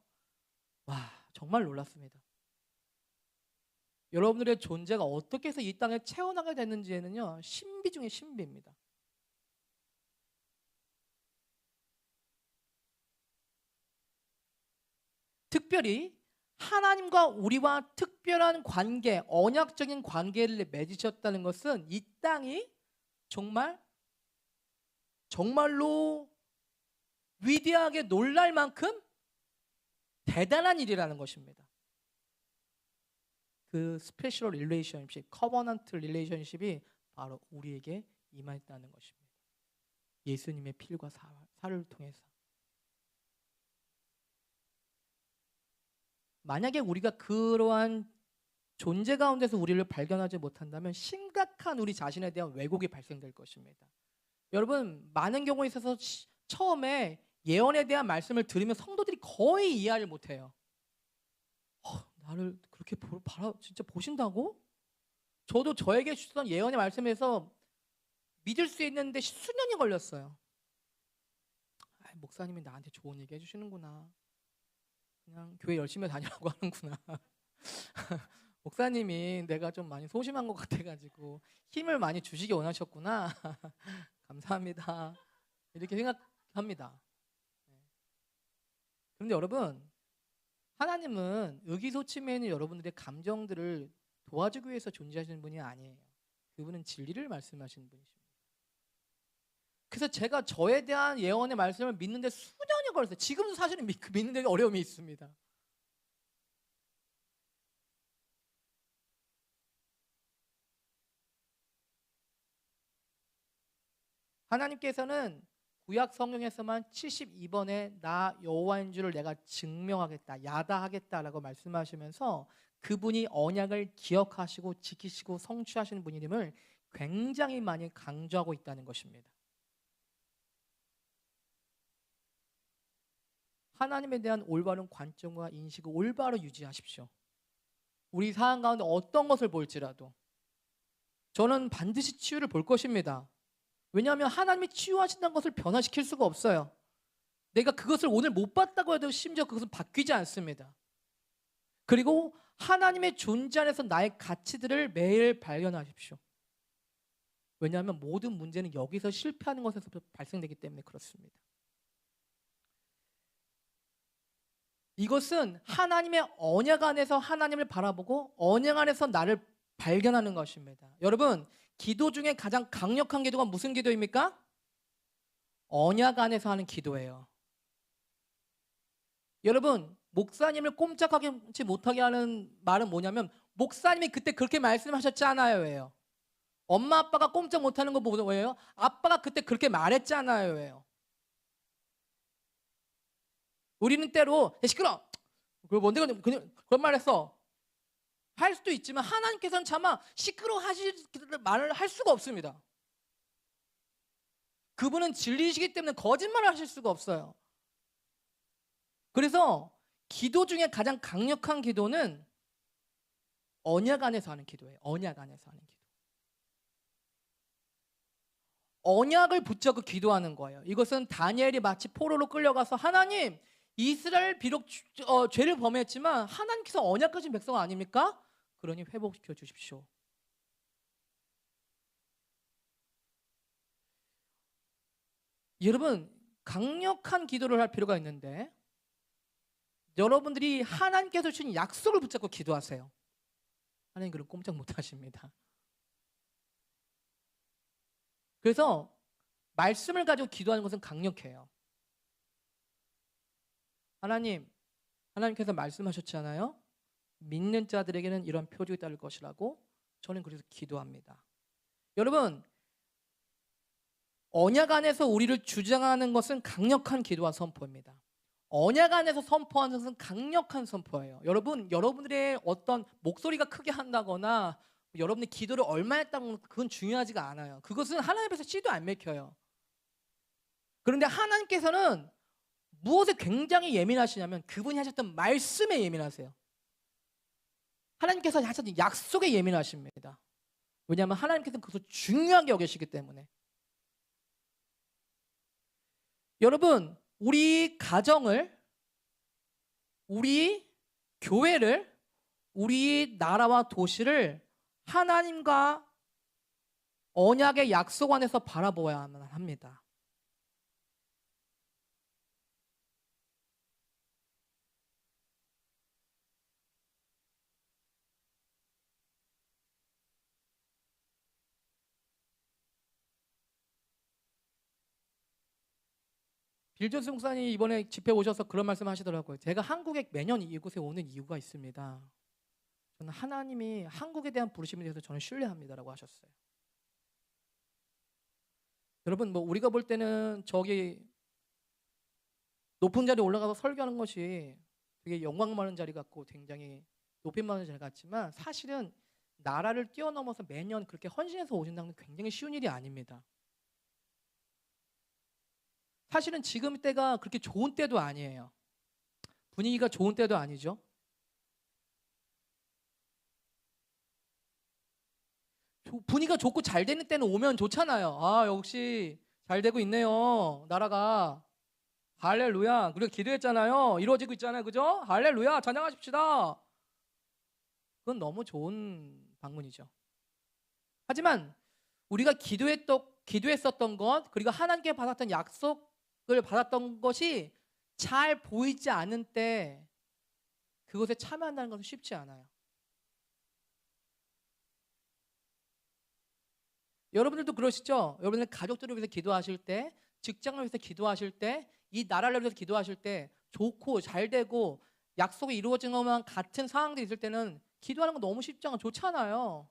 와 정말 놀랐습니다. 여러분들의 존재가 어떻게 해서 이 땅에 채워나가게 됐는지에는요 신비 중에 신비입니다. 특별히 하나님과 우리와 특별한 관계, 언약적인 관계를 맺으셨다는 것은 이 땅이 정말로 위대하게 놀랄 만큼 대단한 일이라는 것입니다. 그 스페셜 릴레이션십, 커버넌트 릴레이션십이 바로 우리에게 임했다는 것입니다. 예수님의 피와 살을 통해서. 만약에 우리가 그러한 존재 가운데서 우리를 발견하지 못한다면 심각한 우리 자신에 대한 왜곡이 발생될 것입니다. 여러분 많은 경우에 있어서 처음에 예언에 대한 말씀을 들으면 성도들이 거의 이해를 못해요. 나를 그렇게 진짜 보신다고? 저도 저에게 주셨던 예언의 말씀에서 믿을 수 있는데 수년이 걸렸어요. 목사님이 나한테 좋은 얘기 해주시는구나. 그냥 교회 열심히 다니라고 하는구나. 목사님이 내가 좀 많이 소심한 것 같아가지고 힘을 많이 주시기 원하셨구나. 감사합니다. 이렇게 생각합니다. 그런데 여러분 하나님은 의기소침해 있는 여러분들의 감정들을 도와주기 위해서 존재하시는 분이 아니에요. 그분은 진리를 말씀하시는 분이십니다. 그래서 제가 저에 대한 예언의 말씀을 믿는데 수년이 걸렸어요. 지금도 사실은 믿는 데 어려움이 있습니다. 하나님께서는 구약 성경에서만 72번에 나 여호와인 줄을 내가 증명하겠다, 야다하겠다라고 말씀하시면서 그분이 언약을 기억하시고 지키시고 성취하시는 분임을 굉장히 많이 강조하고 있다는 것입니다. 하나님에 대한 올바른 관점과 인식을 올바로 유지하십시오. 우리 상황 가운데 어떤 것을 볼지라도 저는 반드시 치유를 볼 것입니다. 왜냐하면 하나님이 치유하신다는 것을 변화시킬 수가 없어요. 내가 그것을 오늘 못 봤다고 해도 심지어 그것은 바뀌지 않습니다. 그리고 하나님의 존재 안에서 나의 가치들을 매일 발견하십시오. 왜냐하면 모든 문제는 여기서 실패하는 것에서 발생되기 때문에 그렇습니다. 이것은 하나님의 언약 안에서 하나님을 바라보고 언약 안에서 나를 발견하는 것입니다. 여러분, 기도 중에 가장 강력한 기도가 무슨 기도입니까? 언약 안에서 하는 기도예요. 여러분, 목사님을 꼼짝하지 못하게 하는 말은 뭐냐면 목사님이 그때 그렇게 말씀하셨잖아요 예요. 엄마 아빠가 꼼짝 못하는 거 뭐예요? 아빠가 그때 그렇게 말했잖아요 예요. 우리는 때로 시끄러! 그걸 뭔데 그런 말 했어 할 수도 있지만 하나님께서는 차마 시끄러 하실 말을 할 수가 없습니다. 그분은 진리이시기 때문에 거짓말을 하실 수가 없어요. 그래서 기도 중에 가장 강력한 기도는 언약 안에서 하는 기도예요. 언약 안에서 하는 기도. 언약을 붙잡고 기도하는 거예요. 이것은 다니엘이 마치 포로로 끌려가서 하나님, 이스라엘 비록 죄를 범했지만 하나님께서 언약하신 백성 아닙니까? 그러니 회복시켜 주십시오. 여러분, 강력한 기도를 할 필요가 있는데 여러분들이 하나님께서 주신 약속을 붙잡고 기도하세요. 하나님 그럼 꼼짝 못 하십니다. 그래서 말씀을 가지고 기도하는 것은 강력해요. 하나님께서 말씀하셨잖아요. 믿는 자들에게는 이런 표적이 따를 것이라고 저는 그래서 기도합니다. 여러분, 언약 안에서 우리를 주장하는 것은 강력한 기도와 선포입니다. 언약 안에서 선포하는 것은 강력한 선포예요. 여러분들의 어떤 목소리가 크게 한다거나 여러분의 기도를 얼마 했다고 그건 중요하지가 않아요. 그것은 하나님 앞에서 씨도 안 맥혀요. 그런데 하나님께서는 무엇에 굉장히 예민하시냐면 그분이 하셨던 말씀에 예민하세요. 하나님께서 하셨던 약속에 예민하십니다. 왜냐하면 하나님께서는 그것을 중요하게 여기시기 때문에. 여러분, 우리 가정을, 우리 교회를, 우리 나라와 도시를 하나님과 언약의 약속 안에서 바라보아야만 합니다. 빌존스 목사님 이번에 집회 오셔서 그런 말씀 하시더라고요. 제가 한국에 매년 이곳에 오는 이유가 있습니다. 저는 하나님이 한국에 대한 부르심에 대해서 저는 신뢰합니다라고 하셨어요. 여러분, 우리가 볼 때는 저기 높은 자리에 올라가서 설교하는 것이 되게 영광 많은 자리 같고 굉장히 높임 많은 자리 같지만 사실은 나라를 뛰어넘어서 매년 그렇게 헌신해서 오신다는 건 굉장히 쉬운 일이 아닙니다. 사실은 지금 때가 그렇게 좋은 때도 아니에요. 분위기가 좋은 때도 아니죠. 분위기가 좋고 잘 되는 때는 오면 좋잖아요. 아, 역시 잘 되고 있네요. 나라가. 할렐루야. 우리가 기도했잖아요. 이루어지고 있잖아요. 그죠? 할렐루야. 찬양하십시다. 그건 너무 좋은 방문이죠. 하지만 우리가 기도했었던 것, 그리고 하나님께 받았던 약속을 받았던 것이 잘 보이지 않은 때 그것에 참여한다는 것은 쉽지 않아요. 여러분들도 그러시죠? 여러분들 가족들을 위해서 기도하실 때, 직장을 위해서 기도하실 때, 이 나라를 위해서 기도하실 때 좋고 잘 되고 약속이 이루어진 것만 같은 상황들이 있을 때는 기도하는 거 너무 쉽지 않아 좋잖아요.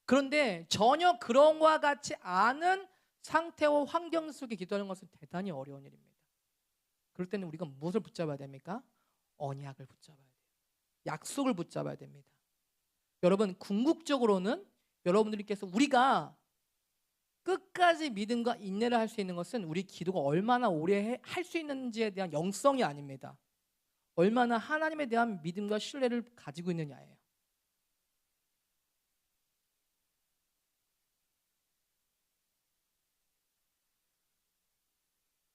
그런데 전혀 그런 것과 같이 않은 상태와 환경 속에 기도하는 것은 대단히 어려운 일입니다. 그럴 때는 우리가 무엇을 붙잡아야 됩니까? 언약을 붙잡아야 돼요. 약속을 붙잡아야 됩니다. 여러분, 궁극적으로는 여러분들께서 우리가 끝까지 믿음과 인내를 할 수 있는 것은 우리 기도가 얼마나 오래 할 수 있는지에 대한 영성이 아닙니다. 얼마나 하나님에 대한 믿음과 신뢰를 가지고 있느냐예요.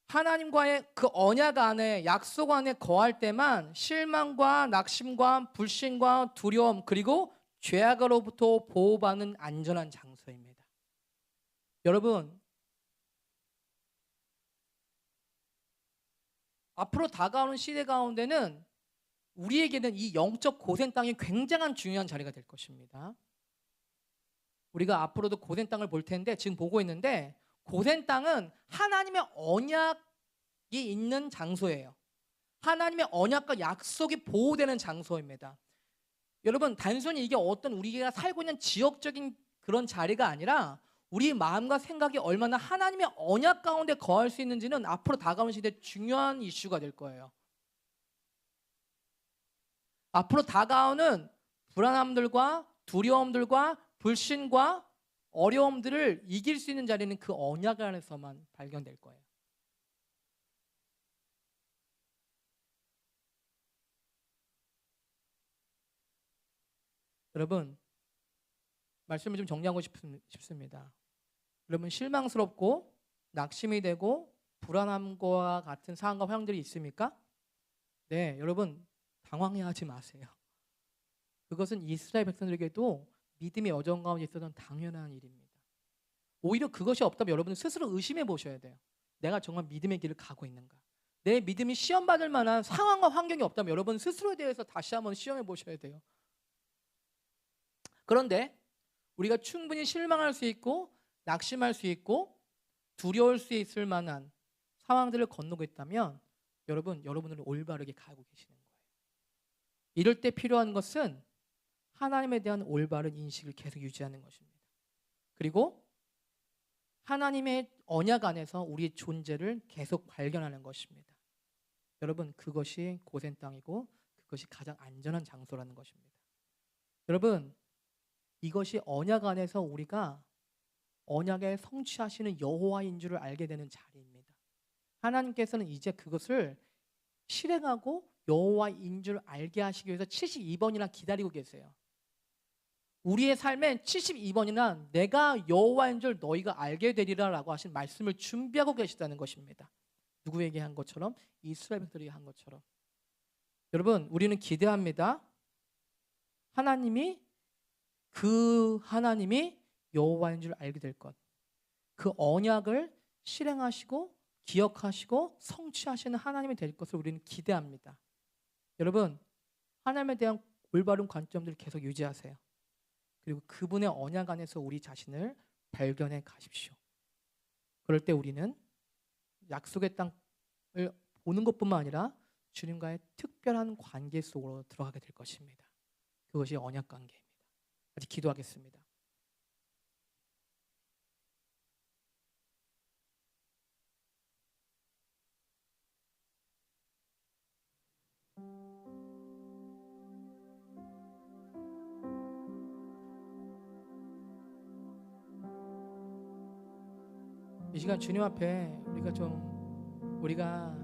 하나님과의 그 언약 안에, 약속 안에 거할 때만 실망과 낙심과 불신과 두려움 그리고 죄악으로부터 보호받는 안전한 장소입니다. 여러분, 앞으로 다가오는 시대 가운데는 우리에게는 이 영적 고센 땅이 굉장한 중요한 자리가 될 것입니다. 우리가 앞으로도 고센 땅을 볼 텐데 지금 보고 있는데 고센 땅은 하나님의 언약이 있는 장소예요. 하나님의 언약과 약속이 보호되는 장소입니다. 여러분, 단순히 이게 어떤 우리가 살고 있는 지역적인 그런 자리가 아니라 우리 마음과 생각이 얼마나 하나님의 언약 가운데 거할 수 있는지는 앞으로 다가오는 시대에 중요한 이슈가 될 거예요. 앞으로 다가오는 불안함들과 두려움들과 불신과 어려움들을 이길 수 있는 자리는 그 언약 안에서만 발견될 거예요. 여러분, 말씀을 좀 정리하고 싶습니다. 여러분, 실망스럽고 낙심이 되고 불안함과 같은 상황과 환경들이 있습니까? 네, 여러분 당황해하지 마세요. 그것은 이스라엘 백성들에게도 믿음의 여정 가운데 있었던 당연한 일입니다. 오히려 그것이 없다면 여러분은 스스로 의심해 보셔야 돼요. 내가 정말 믿음의 길을 가고 있는가? 내 믿음이 시험받을 만한 상황과 환경이 없다면 여러분 스스로에 대해서 다시 한번 시험해 보셔야 돼요. 그런데 우리가 충분히 실망할 수 있고 낙심할 수 있고 두려울 수 있을 만한 상황들을 건너고 있다면 여러분은 올바르게 가고 계시는 거예요. 이럴 때 필요한 것은 하나님에 대한 올바른 인식을 계속 유지하는 것입니다. 그리고 하나님의 언약 안에서 우리의 존재를 계속 발견하는 것입니다. 여러분, 그것이 고센 땅이고 그것이 가장 안전한 장소라는 것입니다. 여러분, 이것이 언약 안에서 우리가 언약에 성취하시는 여호와인 줄을 알게 되는 자리입니다. 하나님께서는 이제 그것을 실행하고 여호와인 줄 알게 하시기 위해서 72번이나 기다리고 계세요. 우리의 삶엔 72번이나 내가 여호와인 줄 너희가 알게 되리라 라고 하신 말씀을 준비하고 계시다는 것입니다. 누구에게 한 것처럼? 이스라엘 백성들에게 한 것처럼. 여러분, 우리는 기대합니다. 하나님이 여호와인 줄 알게 될 것, 그 언약을 실행하시고 기억하시고 성취하시는 하나님이 될 것을 우리는 기대합니다. 여러분, 하나님에 대한 올바른 관점들을 계속 유지하세요. 그리고 그분의 언약 안에서 우리 자신을 발견해 가십시오. 그럴 때 우리는 약속의 땅을 보는 것뿐만 아니라 주님과의 특별한 관계 속으로 들어가게 될 것입니다. 그것이 언약 관계입니다. 같이 기도하겠습니다. 이 시간 주님 앞에 우리가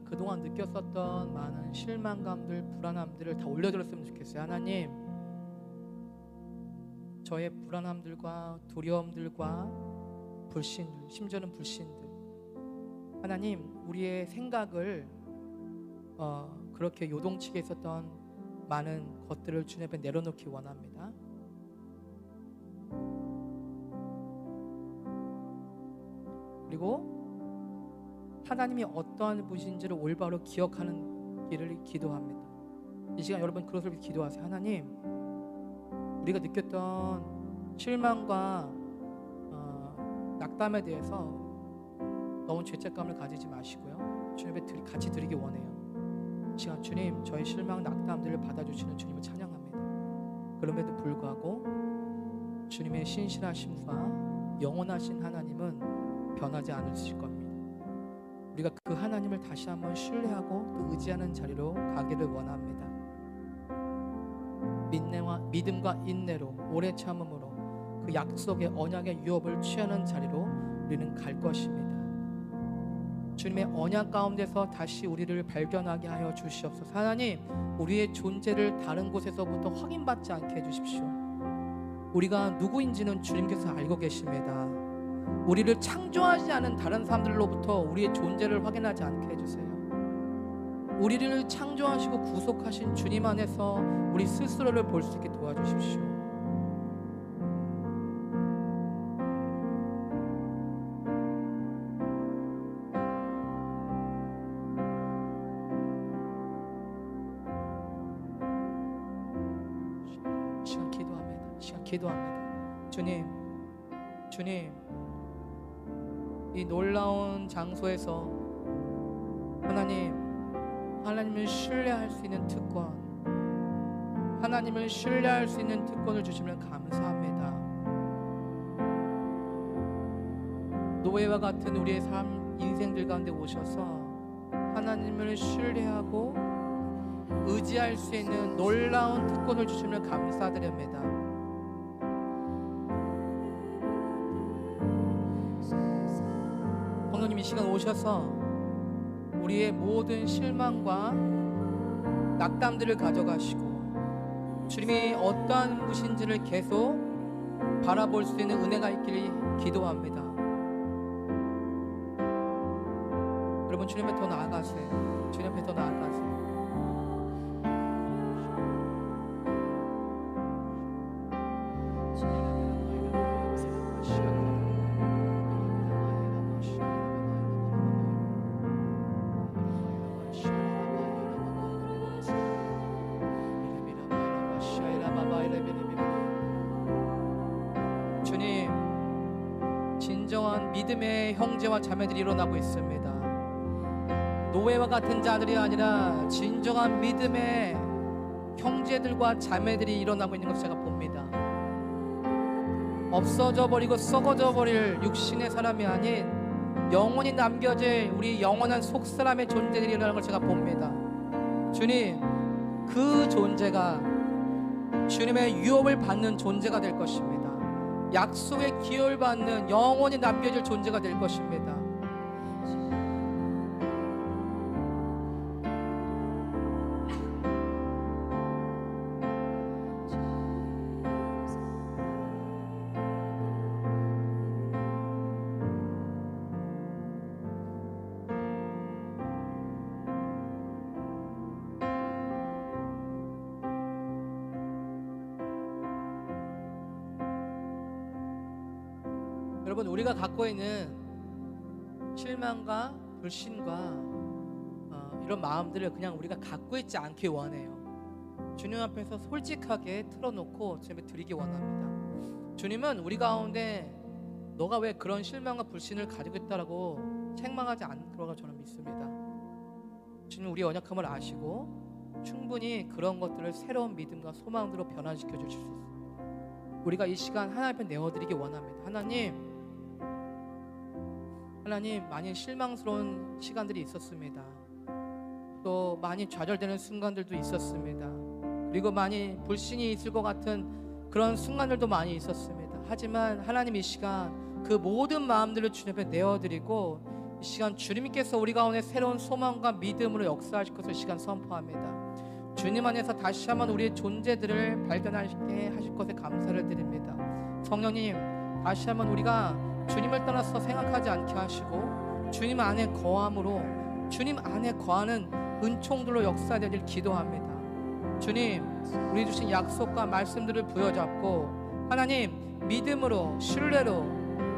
그동안 느꼈었던 많은 실망감들, 불안함들을 다 올려드렸으면 좋겠어요. 하나님, 저의 불안함들과 두려움들과 불신들, 심지어는 불신들, 하나님, 우리의 생각을 그렇게 요동치게 했었던 많은 것들을 주님 앞에 내려놓기 원합니다. 그리고 하나님이 어떠한 분이신지를 올바로 기억하는 있기를 기도합니다. 이 시간 여러분 그것을 위해 기도하세요. 하나님, 우리가 느꼈던 실망과 낙담에 대해서 너무 죄책감을 가지지 마시고요, 주님 앞에 같이 드리기 원해요. 이 시간 주님, 저희 실망 낙담들을 받아주시는 주님을 찬양합니다. 그럼에도 불구하고 주님의 신실하심과 영원하신 하나님은 변하지 않으실 겁니다. 우리가 그 하나님을 다시 한번 신뢰하고 또 의지하는 자리로 가기를 원합니다. 믿음과 인내로, 오래 참음으로 그 약속의 언약의 유업을 취하는 자리로 우리는 갈 것입니다. 주님의 언약 가운데서 다시 우리를 발견하게 하여 주시옵소서. 하나님, 우리의 존재를 다른 곳에서부터 확인받지 않게 해주십시오. 우리가 누구인지는 주님께서 알고 계십니다. 우리를 창조하지 않은 다른 사람들로부터 우리의 존재를 확인하지 않게 해주세요. 우리를 창조하시고 구속하신 주님 안에서 우리 스스로를 볼 수 있게 도와주십시오. 시간 기도합니다. 주님, 이 놀라운 장소에서 하나님을 신뢰할 수 있는 특권, 하나님을 신뢰할 수 있는 특권을 주시면 감사합니다. 노예와 같은 우리의 삶, 인생들 가운데 오셔서 하나님을 신뢰하고 의지할 수 있는 놀라운 특권을 주시면 감사드립니다. 성령님, 이 시간 오셔서 우리의 모든 실망과 낙담들을 가져가시고 주님이 어떠한 분이신지를 계속 바라볼 수 있는 은혜가 있기를 기도합니다. 여러분, 주님 앞에 더 나아가세요. 주님 앞에 더 나아가세요. 주님, 진정한 믿음의 형제와 자매들이 일어나고 있습니다. 노예와 같은 자들이 아니라 진정한 믿음의 형제들과 자매들이 일어나고 있는 것을 제가 봅니다. 없어져 버리고 썩어져 버릴 육신의 사람이 아닌 영원히 남겨질 우리 영원한 속사람의 존재들이 일어나는 걸 제가 봅니다. 주님, 그 존재가 주님의 유업을 받는 존재가 될 것입니다. 약속의 기회를 받는 영원히 남겨질 존재가 될 것입니다. 여러분, 우리가 갖고 있는 실망과 불신과 이런 마음들을 그냥 우리가 갖고 있지 않기 원해요. 주님 앞에서 솔직하게 틀어놓고 주님에 드리기 원합니다. 주님은 우리 가운데 너가 왜 그런 실망과 불신을 가지고 있다라고 책망하지 않을 거라고 저는 믿습니다. 주님 우리 연약함을 아시고 충분히 그런 것들을 새로운 믿음과 소망으로 변화시켜 주실 수 있습니다. 우리가 이 시간 하나님 앞에 내어드리기 원합니다. 하나님, 많이 실망스러운 시간들이 있었습니다. 또 많이 좌절되는 순간들도 있었습니다. 그리고 많이 불신이 있을 것 같은 그런 순간들도 많이 있었습니다. 하지만 하나님, 이 시간 그 모든 마음들을 주님 앞에 내어드리고 이 시간 주님께서 우리 가운데 새로운 소망과 믿음으로 역사하실 것을 이 시간 선포합니다. 주님 안에서 다시 한번 우리의 존재들을 발견하게 하실 것에 감사를 드립니다. 성령님, 다시 한번 우리가 주님을 떠나서 생각하지 않게 하시고 주님 안에 거함으로 주님 안에 거하는 은총들로 역사되길 기도합니다. 주님, 우리 주신 약속과 말씀들을 부여잡고 하나님, 믿음으로 신뢰로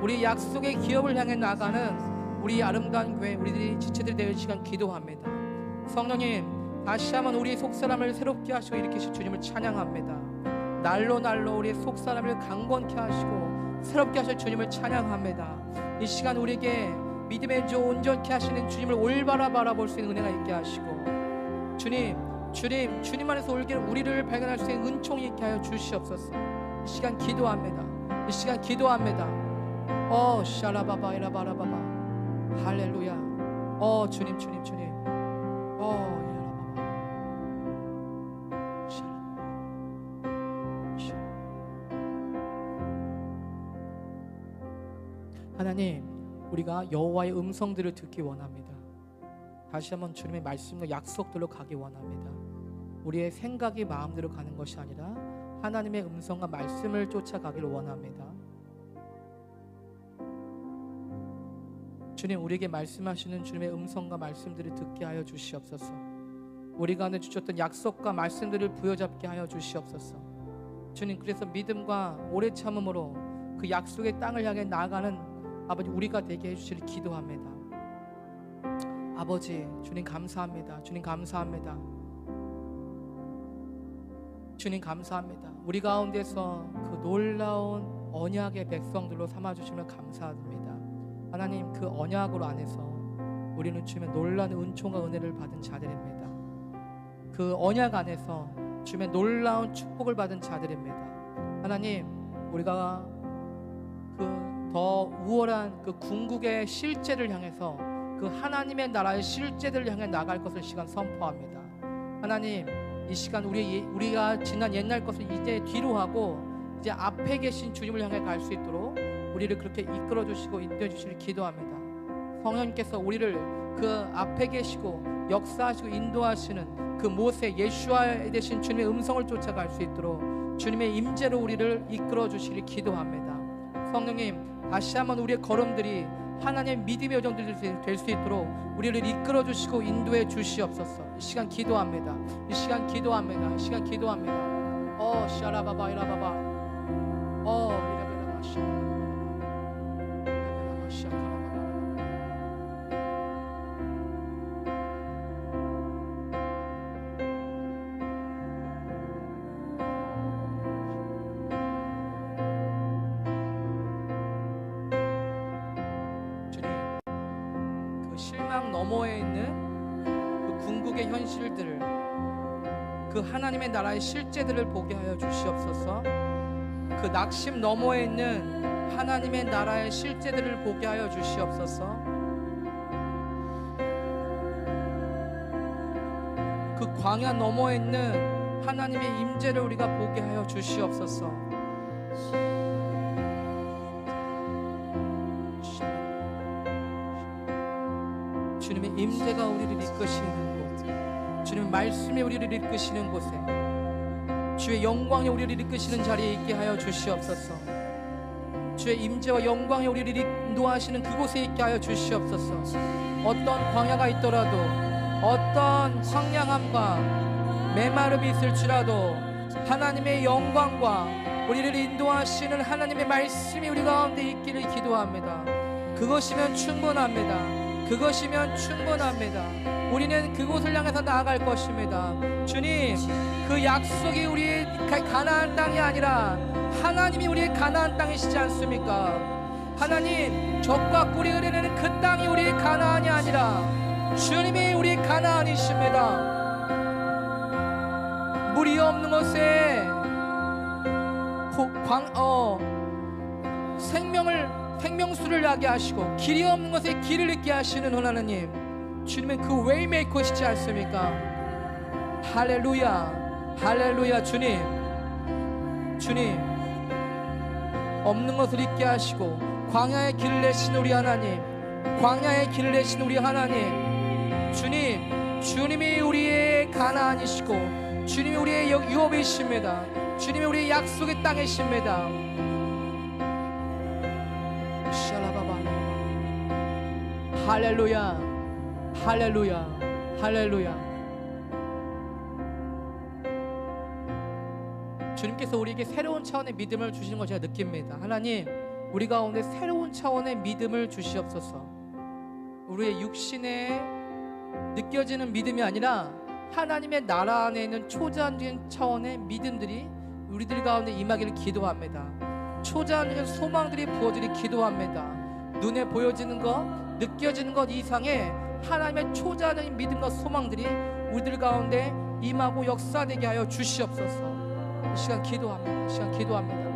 우리 약속의 기업을 향해 나가는 우리 아름다운 교회, 우리들이 지체들이 되는 시간 기도합니다. 성령님, 다시 한번 우리 속사람을 새롭게 하시고 일으키실 주님을 찬양합니다. 날로 날로 우리의 속사람을 강건케 하시고 새롭게 하실 주님을 찬양합니다. 이 시간 우리에게 믿음의 주 온전케 하시는 주님을 올바라 바라볼 수 있는 은혜가 있게 하시고 주님 안에서 우리를 발견할 수 있는 은총이 있게 하여 주시옵소서. 이 시간 기도합니다. 이 시간 기도합니다. 샤라바바 이라바라바바 할렐루야. 주님 하나님, 우리가 여호와의 음성들을 듣기 원합니다. 다시 한번 주님의 말씀과 약속들로 가기 원합니다. 우리의 생각이 마음대로 가는 것이 아니라 하나님의 음성과 말씀을 쫓아가기를 원합니다. 주님, 우리에게 말씀하시는 주님의 음성과 말씀들을 듣게 하여 주시옵소서. 우리 가운데 주셨던 약속과 말씀들을 부여잡게 하여 주시옵소서. 주님, 그래서 믿음과 오래 참음으로 그 약속의 땅을 향해 나아가는 아버지 우리가 되게 해주시길 기도합니다. 아버지, 주님 감사합니다. 주님 감사합니다. 주님 감사합니다. 우리 가운데서 그 놀라운 언약의 백성들로 삼아주시면 감사합니다. 하나님, 그 언약으로 안에서 우리는 주님의 놀라운 은총과 은혜를 받은 자들입니다. 그 언약 안에서 주님의 놀라운 축복을 받은 자들입니다. 하나님, 우리가 그 더 우월한 그 궁극의 실제를 향해서 그 하나님의 나라의 실제들을 향해 나갈 것을 시간 선포합니다. 하나님, 이 시간 우리가 지난 옛날 것을 이제 뒤로 하고 이제 앞에 계신 주님을 향해 갈 수 있도록 우리를 그렇게 이끌어 주시고 인도해 주시길 기도합니다. 성령님께서 우리를 그 앞에 계시고 역사하시고 인도하시는 그 모세 예수와 되신 주님의 음성을 쫓아갈 수 있도록 주님의 임재로 우리를 이끌어 주시길 기도합니다. 성령님, 다시 한번 우리의 걸음들이 하나님의 믿음의 여정들이 될 수 있도록 우리를 이끌어 주시고 인도해 주시옵소서. 이 시간 기도합니다. 이 시간 기도합니다. 이 시간 기도합니다. 샤라바바 이라바바 이라바바 샤라바바 너머에 있는 그 궁극의 현실들을, 그 하나님의 나라의 실제들을 보게 하여 주시옵소서. 그 낙심 너머에 있는 하나님의 나라의 실제들을 보게 하여 주시옵소서. 그 광야 너머에 있는 하나님의 임재를 우리가 보게 하여 주시옵소서. 주님의 임재가 우리를 이끄시는 곳, 주님의 말씀이 우리를 이끄시는 곳에, 주의 영광이 우리를 이끄시는 자리에 있게 하여 주시옵소서. 주의 임재와 영광이 우리를 인도하시는 그곳에 있게 하여 주시옵소서. 어떤 광야가 있더라도, 어떤 황량함과 메마름이 있을지라도 하나님의 영광과 우리를 인도하시는 하나님의 말씀이 우리 가운데 있기를 기도합니다. 그것이면 충분합니다. 그것이면 충분합니다. 우리는 그곳을 향해서 나아갈 것입니다. 주님, 그 약속이 우리의 가나안 땅이 아니라 하나님이 우리의 가나안 땅이시지 않습니까? 하나님, 젖과 꿀이 흐르는 그 땅이 우리의 가나안이 아니라 주님이 우리의 가나안이십니다. 물이 없는 곳에 생명수를 나게 하시고 길이 없는 곳에 길을 있게 하시는 하나님, 주님은 그 웨이메이커시지 않습니까? 할렐루야, 할렐루야. 주님, 없는 것을 있게 하시고 광야의 길을 내신 우리 하나님, 광야의 길을 내신 우리 하나님, 주님이 우리의 가나안이시고 주님이 우리의 유업이십니다. 주님이 우리의 약속의 땅이십니다. 할렐루야, 할렐루야, 할렐루야. 주님께서 우리에게 새로운 차원의 믿음을 주시는 걸 제가 느낍니다. 하나님, 우리 가운데 새로운 차원의 믿음을 주시옵소서. 우리의 육신에 느껴지는 믿음이 아니라 하나님의 나라 안에 있는 초자연적인 차원의 믿음들이 우리들 가운데 임하기를 기도합니다. 초자연적인 소망들이 부어지기를 기도합니다. 눈에 보여지는 것, 느껴지는 것 이상의 하나님의 초자연적인 믿음과 소망들이 우리들 가운데 임하고 역사되게 하여 주시옵소서. 이 시간 기도합니다. 이 시간 기도합니다.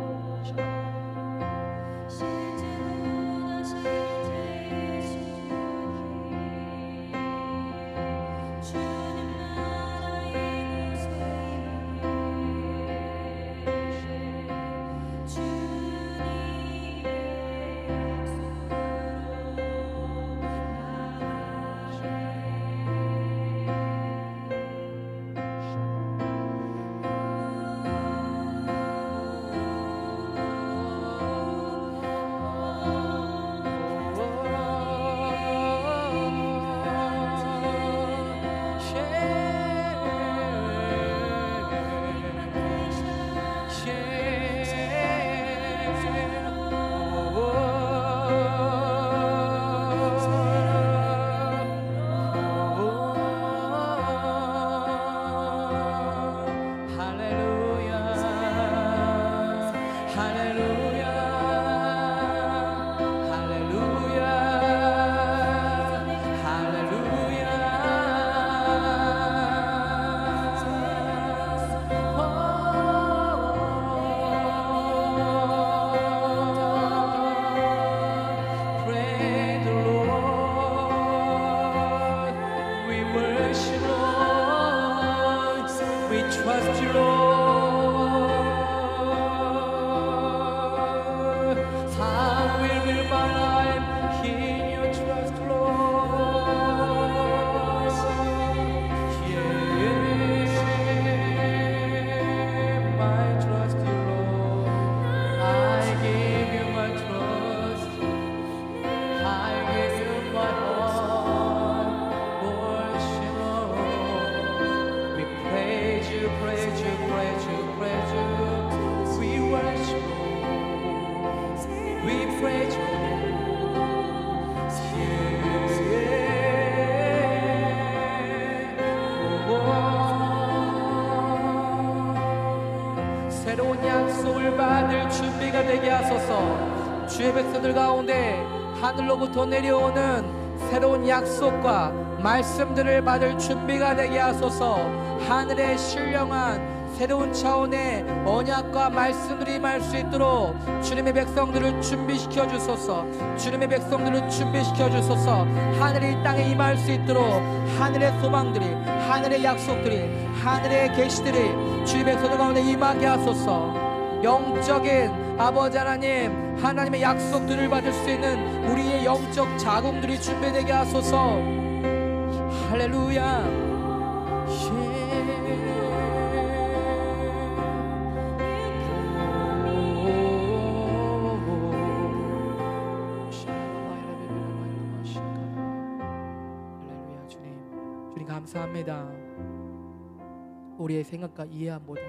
새로운 약속을 받을 준비가 되게 하소서. 주의 백성들 가운데 하늘로부터 내려오는 새로운 약속과 말씀들을 받을 준비가 되게 하소서. 하늘의 신령한 새로운 차원의 언약과 말씀들이 임할 수 있도록 주님의 백성들을 준비시켜 주소서. 주님의 백성들을 준비시켜 주소서. 하늘이 이 땅에 임할 수 있도록 하늘의 소망들이, 하늘의 약속들이, 하늘의 계시들이 주의 백성들 가운데 임하게 하소서. 영적인 아버지 하나님, 하나님의 약속들을 받을 수 있는 우리의 영적 자궁들이 준비되게 하소서. 할렐루야. 감사합니다. 우리의 생각과 이해함보다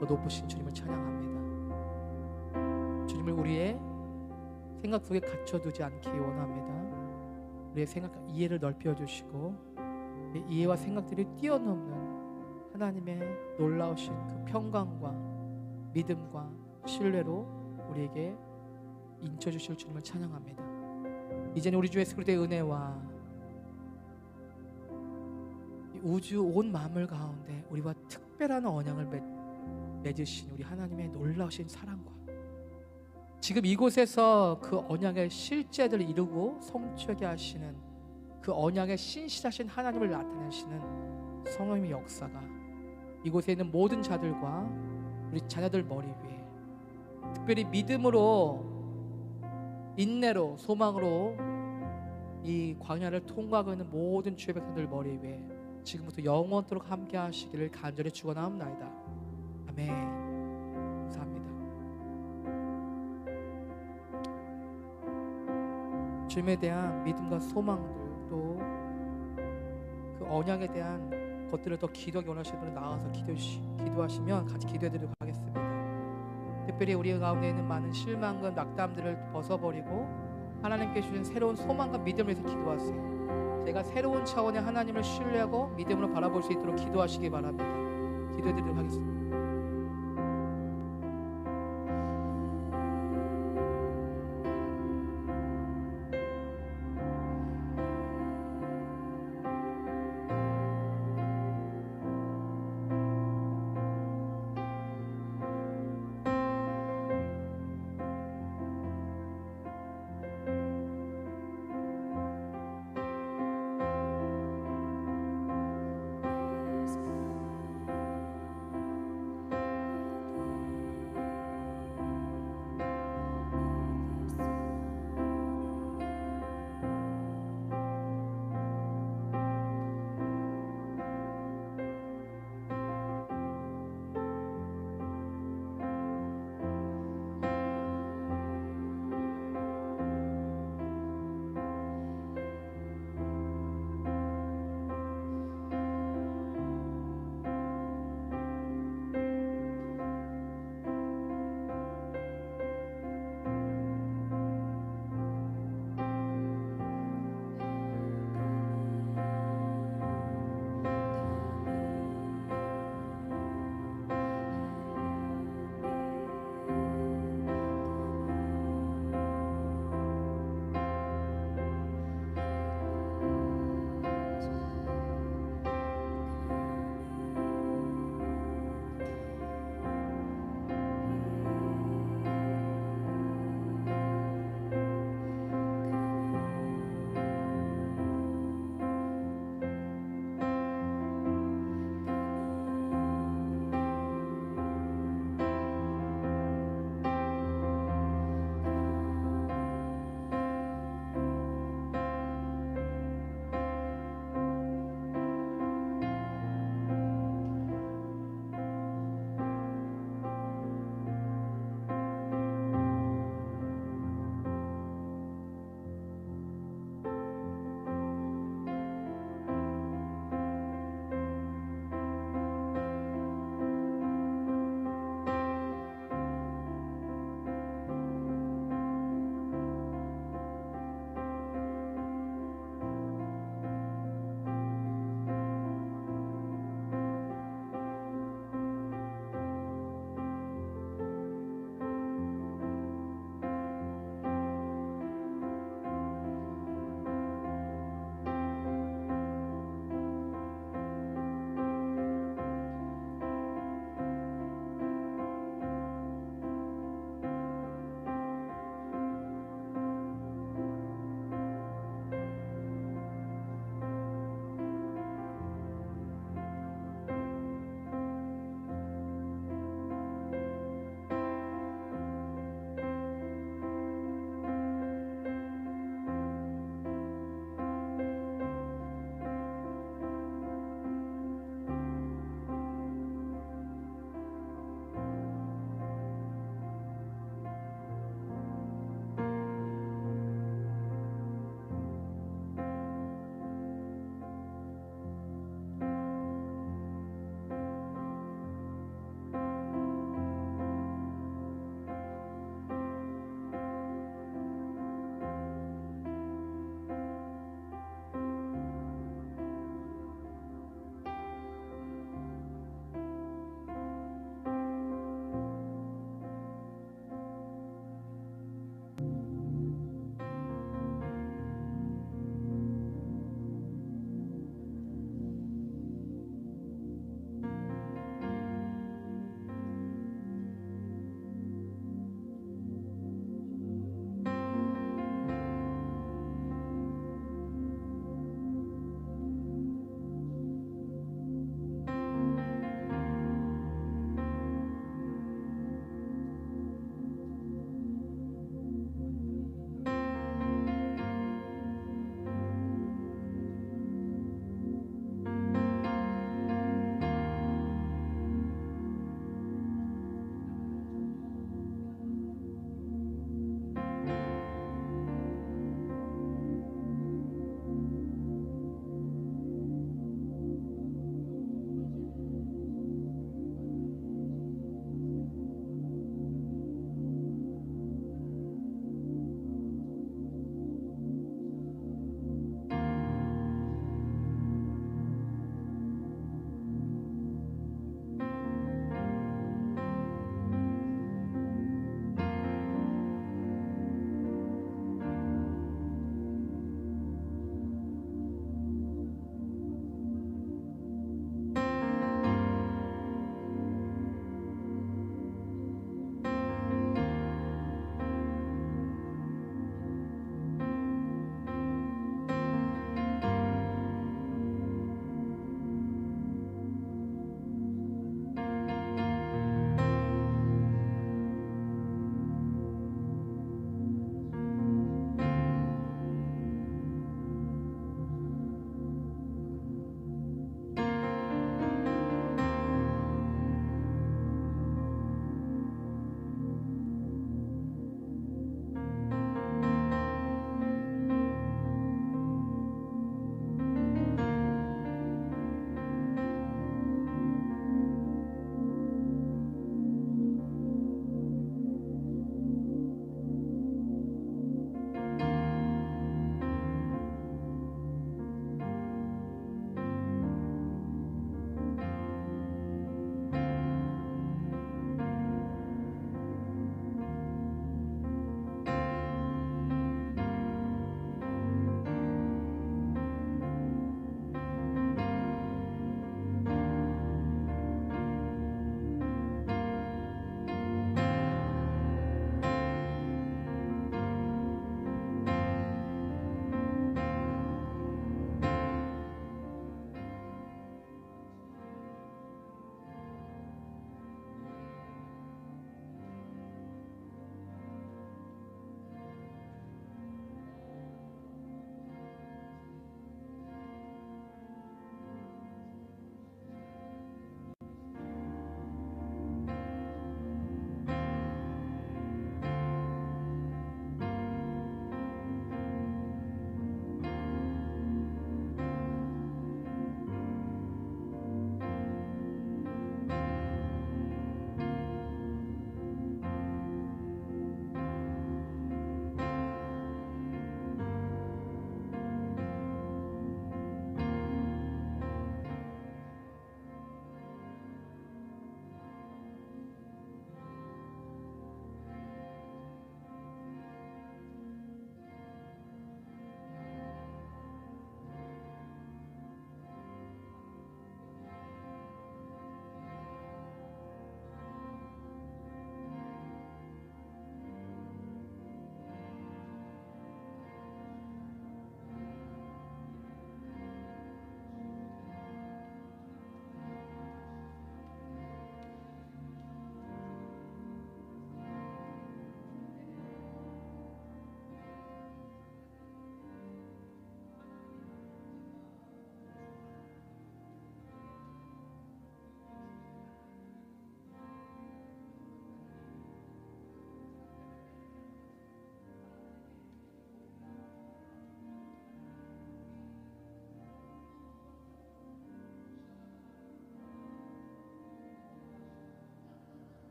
더 높으신 주님을 찬양합니다. 주님을 우리의 생각 속에 갇혀두지 않기 원합니다. 우리의 생각과 이해를 넓혀주시고 이해와 생각들이 뛰어넘는 하나님의 놀라우신 그 평강과 믿음과 신뢰로 우리에게 인쳐주실 주님을 찬양합니다. 이제는 우리 주 예수 그리스도의 은혜와 우주 온 만물 가운데 우리와 특별한 언약을 맺으신 우리 하나님의 놀라우신 사랑과 지금 이곳에서 그 언약의 실제들을 이루고 성취하게 하시는 그 언약의 신실하신 하나님을 나타내시는 성령님의 역사가 이곳에 있는 모든 자들과 우리 자녀들 머리 위에 특별히 믿음으로, 인내로, 소망으로 이 광야를 통과하고 있는 모든 주의 백성들 머리 위에 지금부터 영원토록 함께 하시기를 간절히 축원하옵나이다. 아멘. 감사합니다. 주님에 대한 믿음과 소망들, 또 그 언약에 대한 것들을 더 기도하기 원하시는 분은 나와서 기도하시면 같이 기도해드리도록 하겠습니다. 특별히 우리 가운데 있는 많은 실망과 낙담들을 벗어버리고 하나님께 주신 새로운 소망과 믿음을 위해서 기도하세요. 내가 새로운 차원의 하나님을 신뢰하고 믿음으로 바라볼 수 있도록 기도하시기 바랍니다.